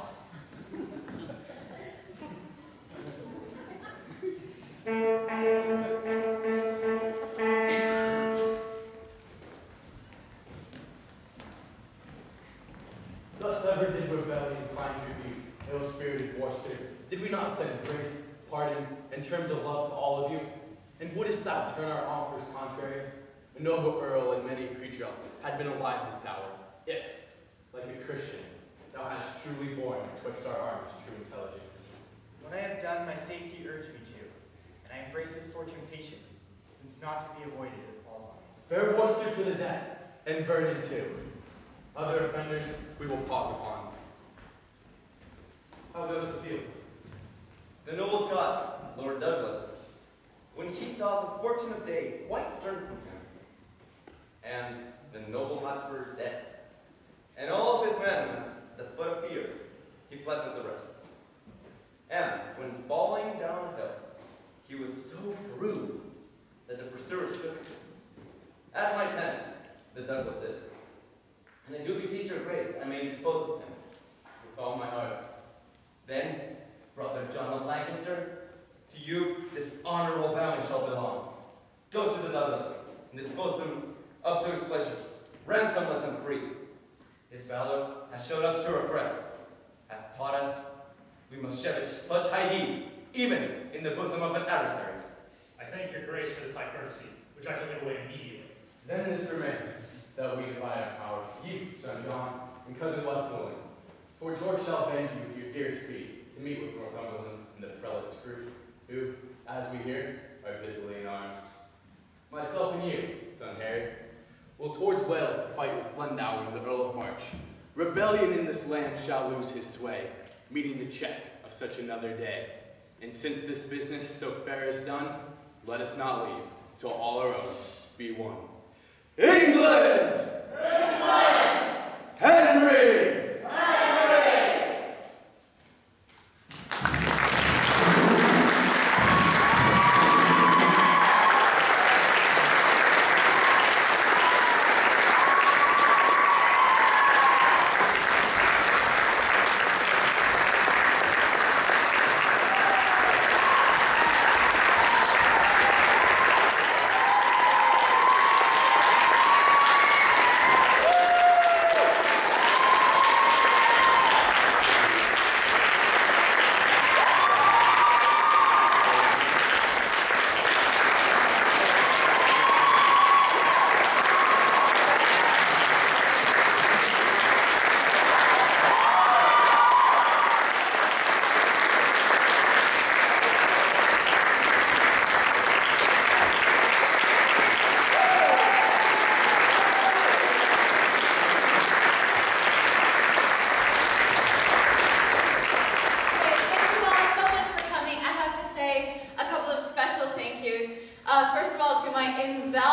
Thus ever did rebellion find tribute, ill-spirited warster. Did we not send grace, pardon, and terms of love to all of you? And wouldst thou turn our offers contrary? A noble earl and many a creature else had been alive this hour, if, like a Christian, thou hadst truly borne betwixt our armies true intelligence. What I have done, my safety urged me to, and I embrace this fortune patiently, since not to be avoided if fall on me. Bear Worcester to the death, and Vernon too. Other offenders we will pause upon. How goes the field? The noble Scot, Lord Douglas, when he saw the fortune of day quite turned from him, and the noble Hotspur dead, and all of his men at the foot of fear, he fled with the rest. And when falling down a hill, he was so bruised that the pursuers took him. At my tent, the Douglas is, and I do beseech your grace I may dispose of him with all my heart. Then, Brother John of Lancaster, to you this honorable bounty shall belong. Go to the Douglas, and dispose him up to his pleasures, ransomless and free. His valor has showed up to repress, hath taught us we must cherish such high deeds, even in the bosom of an adversaries. I thank your grace for this high courtesy, which I shall give away immediately. Then this remains, that we divide our power, you, son John, and cousin Westmoreland. For George shall avenge you with your dear speed, to to meet with Northumberland and the prelates group, who, as we hear, are busily in arms. Myself and you, son Harry, will towards Wales to fight with Glendower and the Earl of March. Rebellion in this land shall lose his sway, meeting the check of such another day. And since this business so fair is done, let us not leave till all our own be won. England! England! Henry! First of all, to my invaluable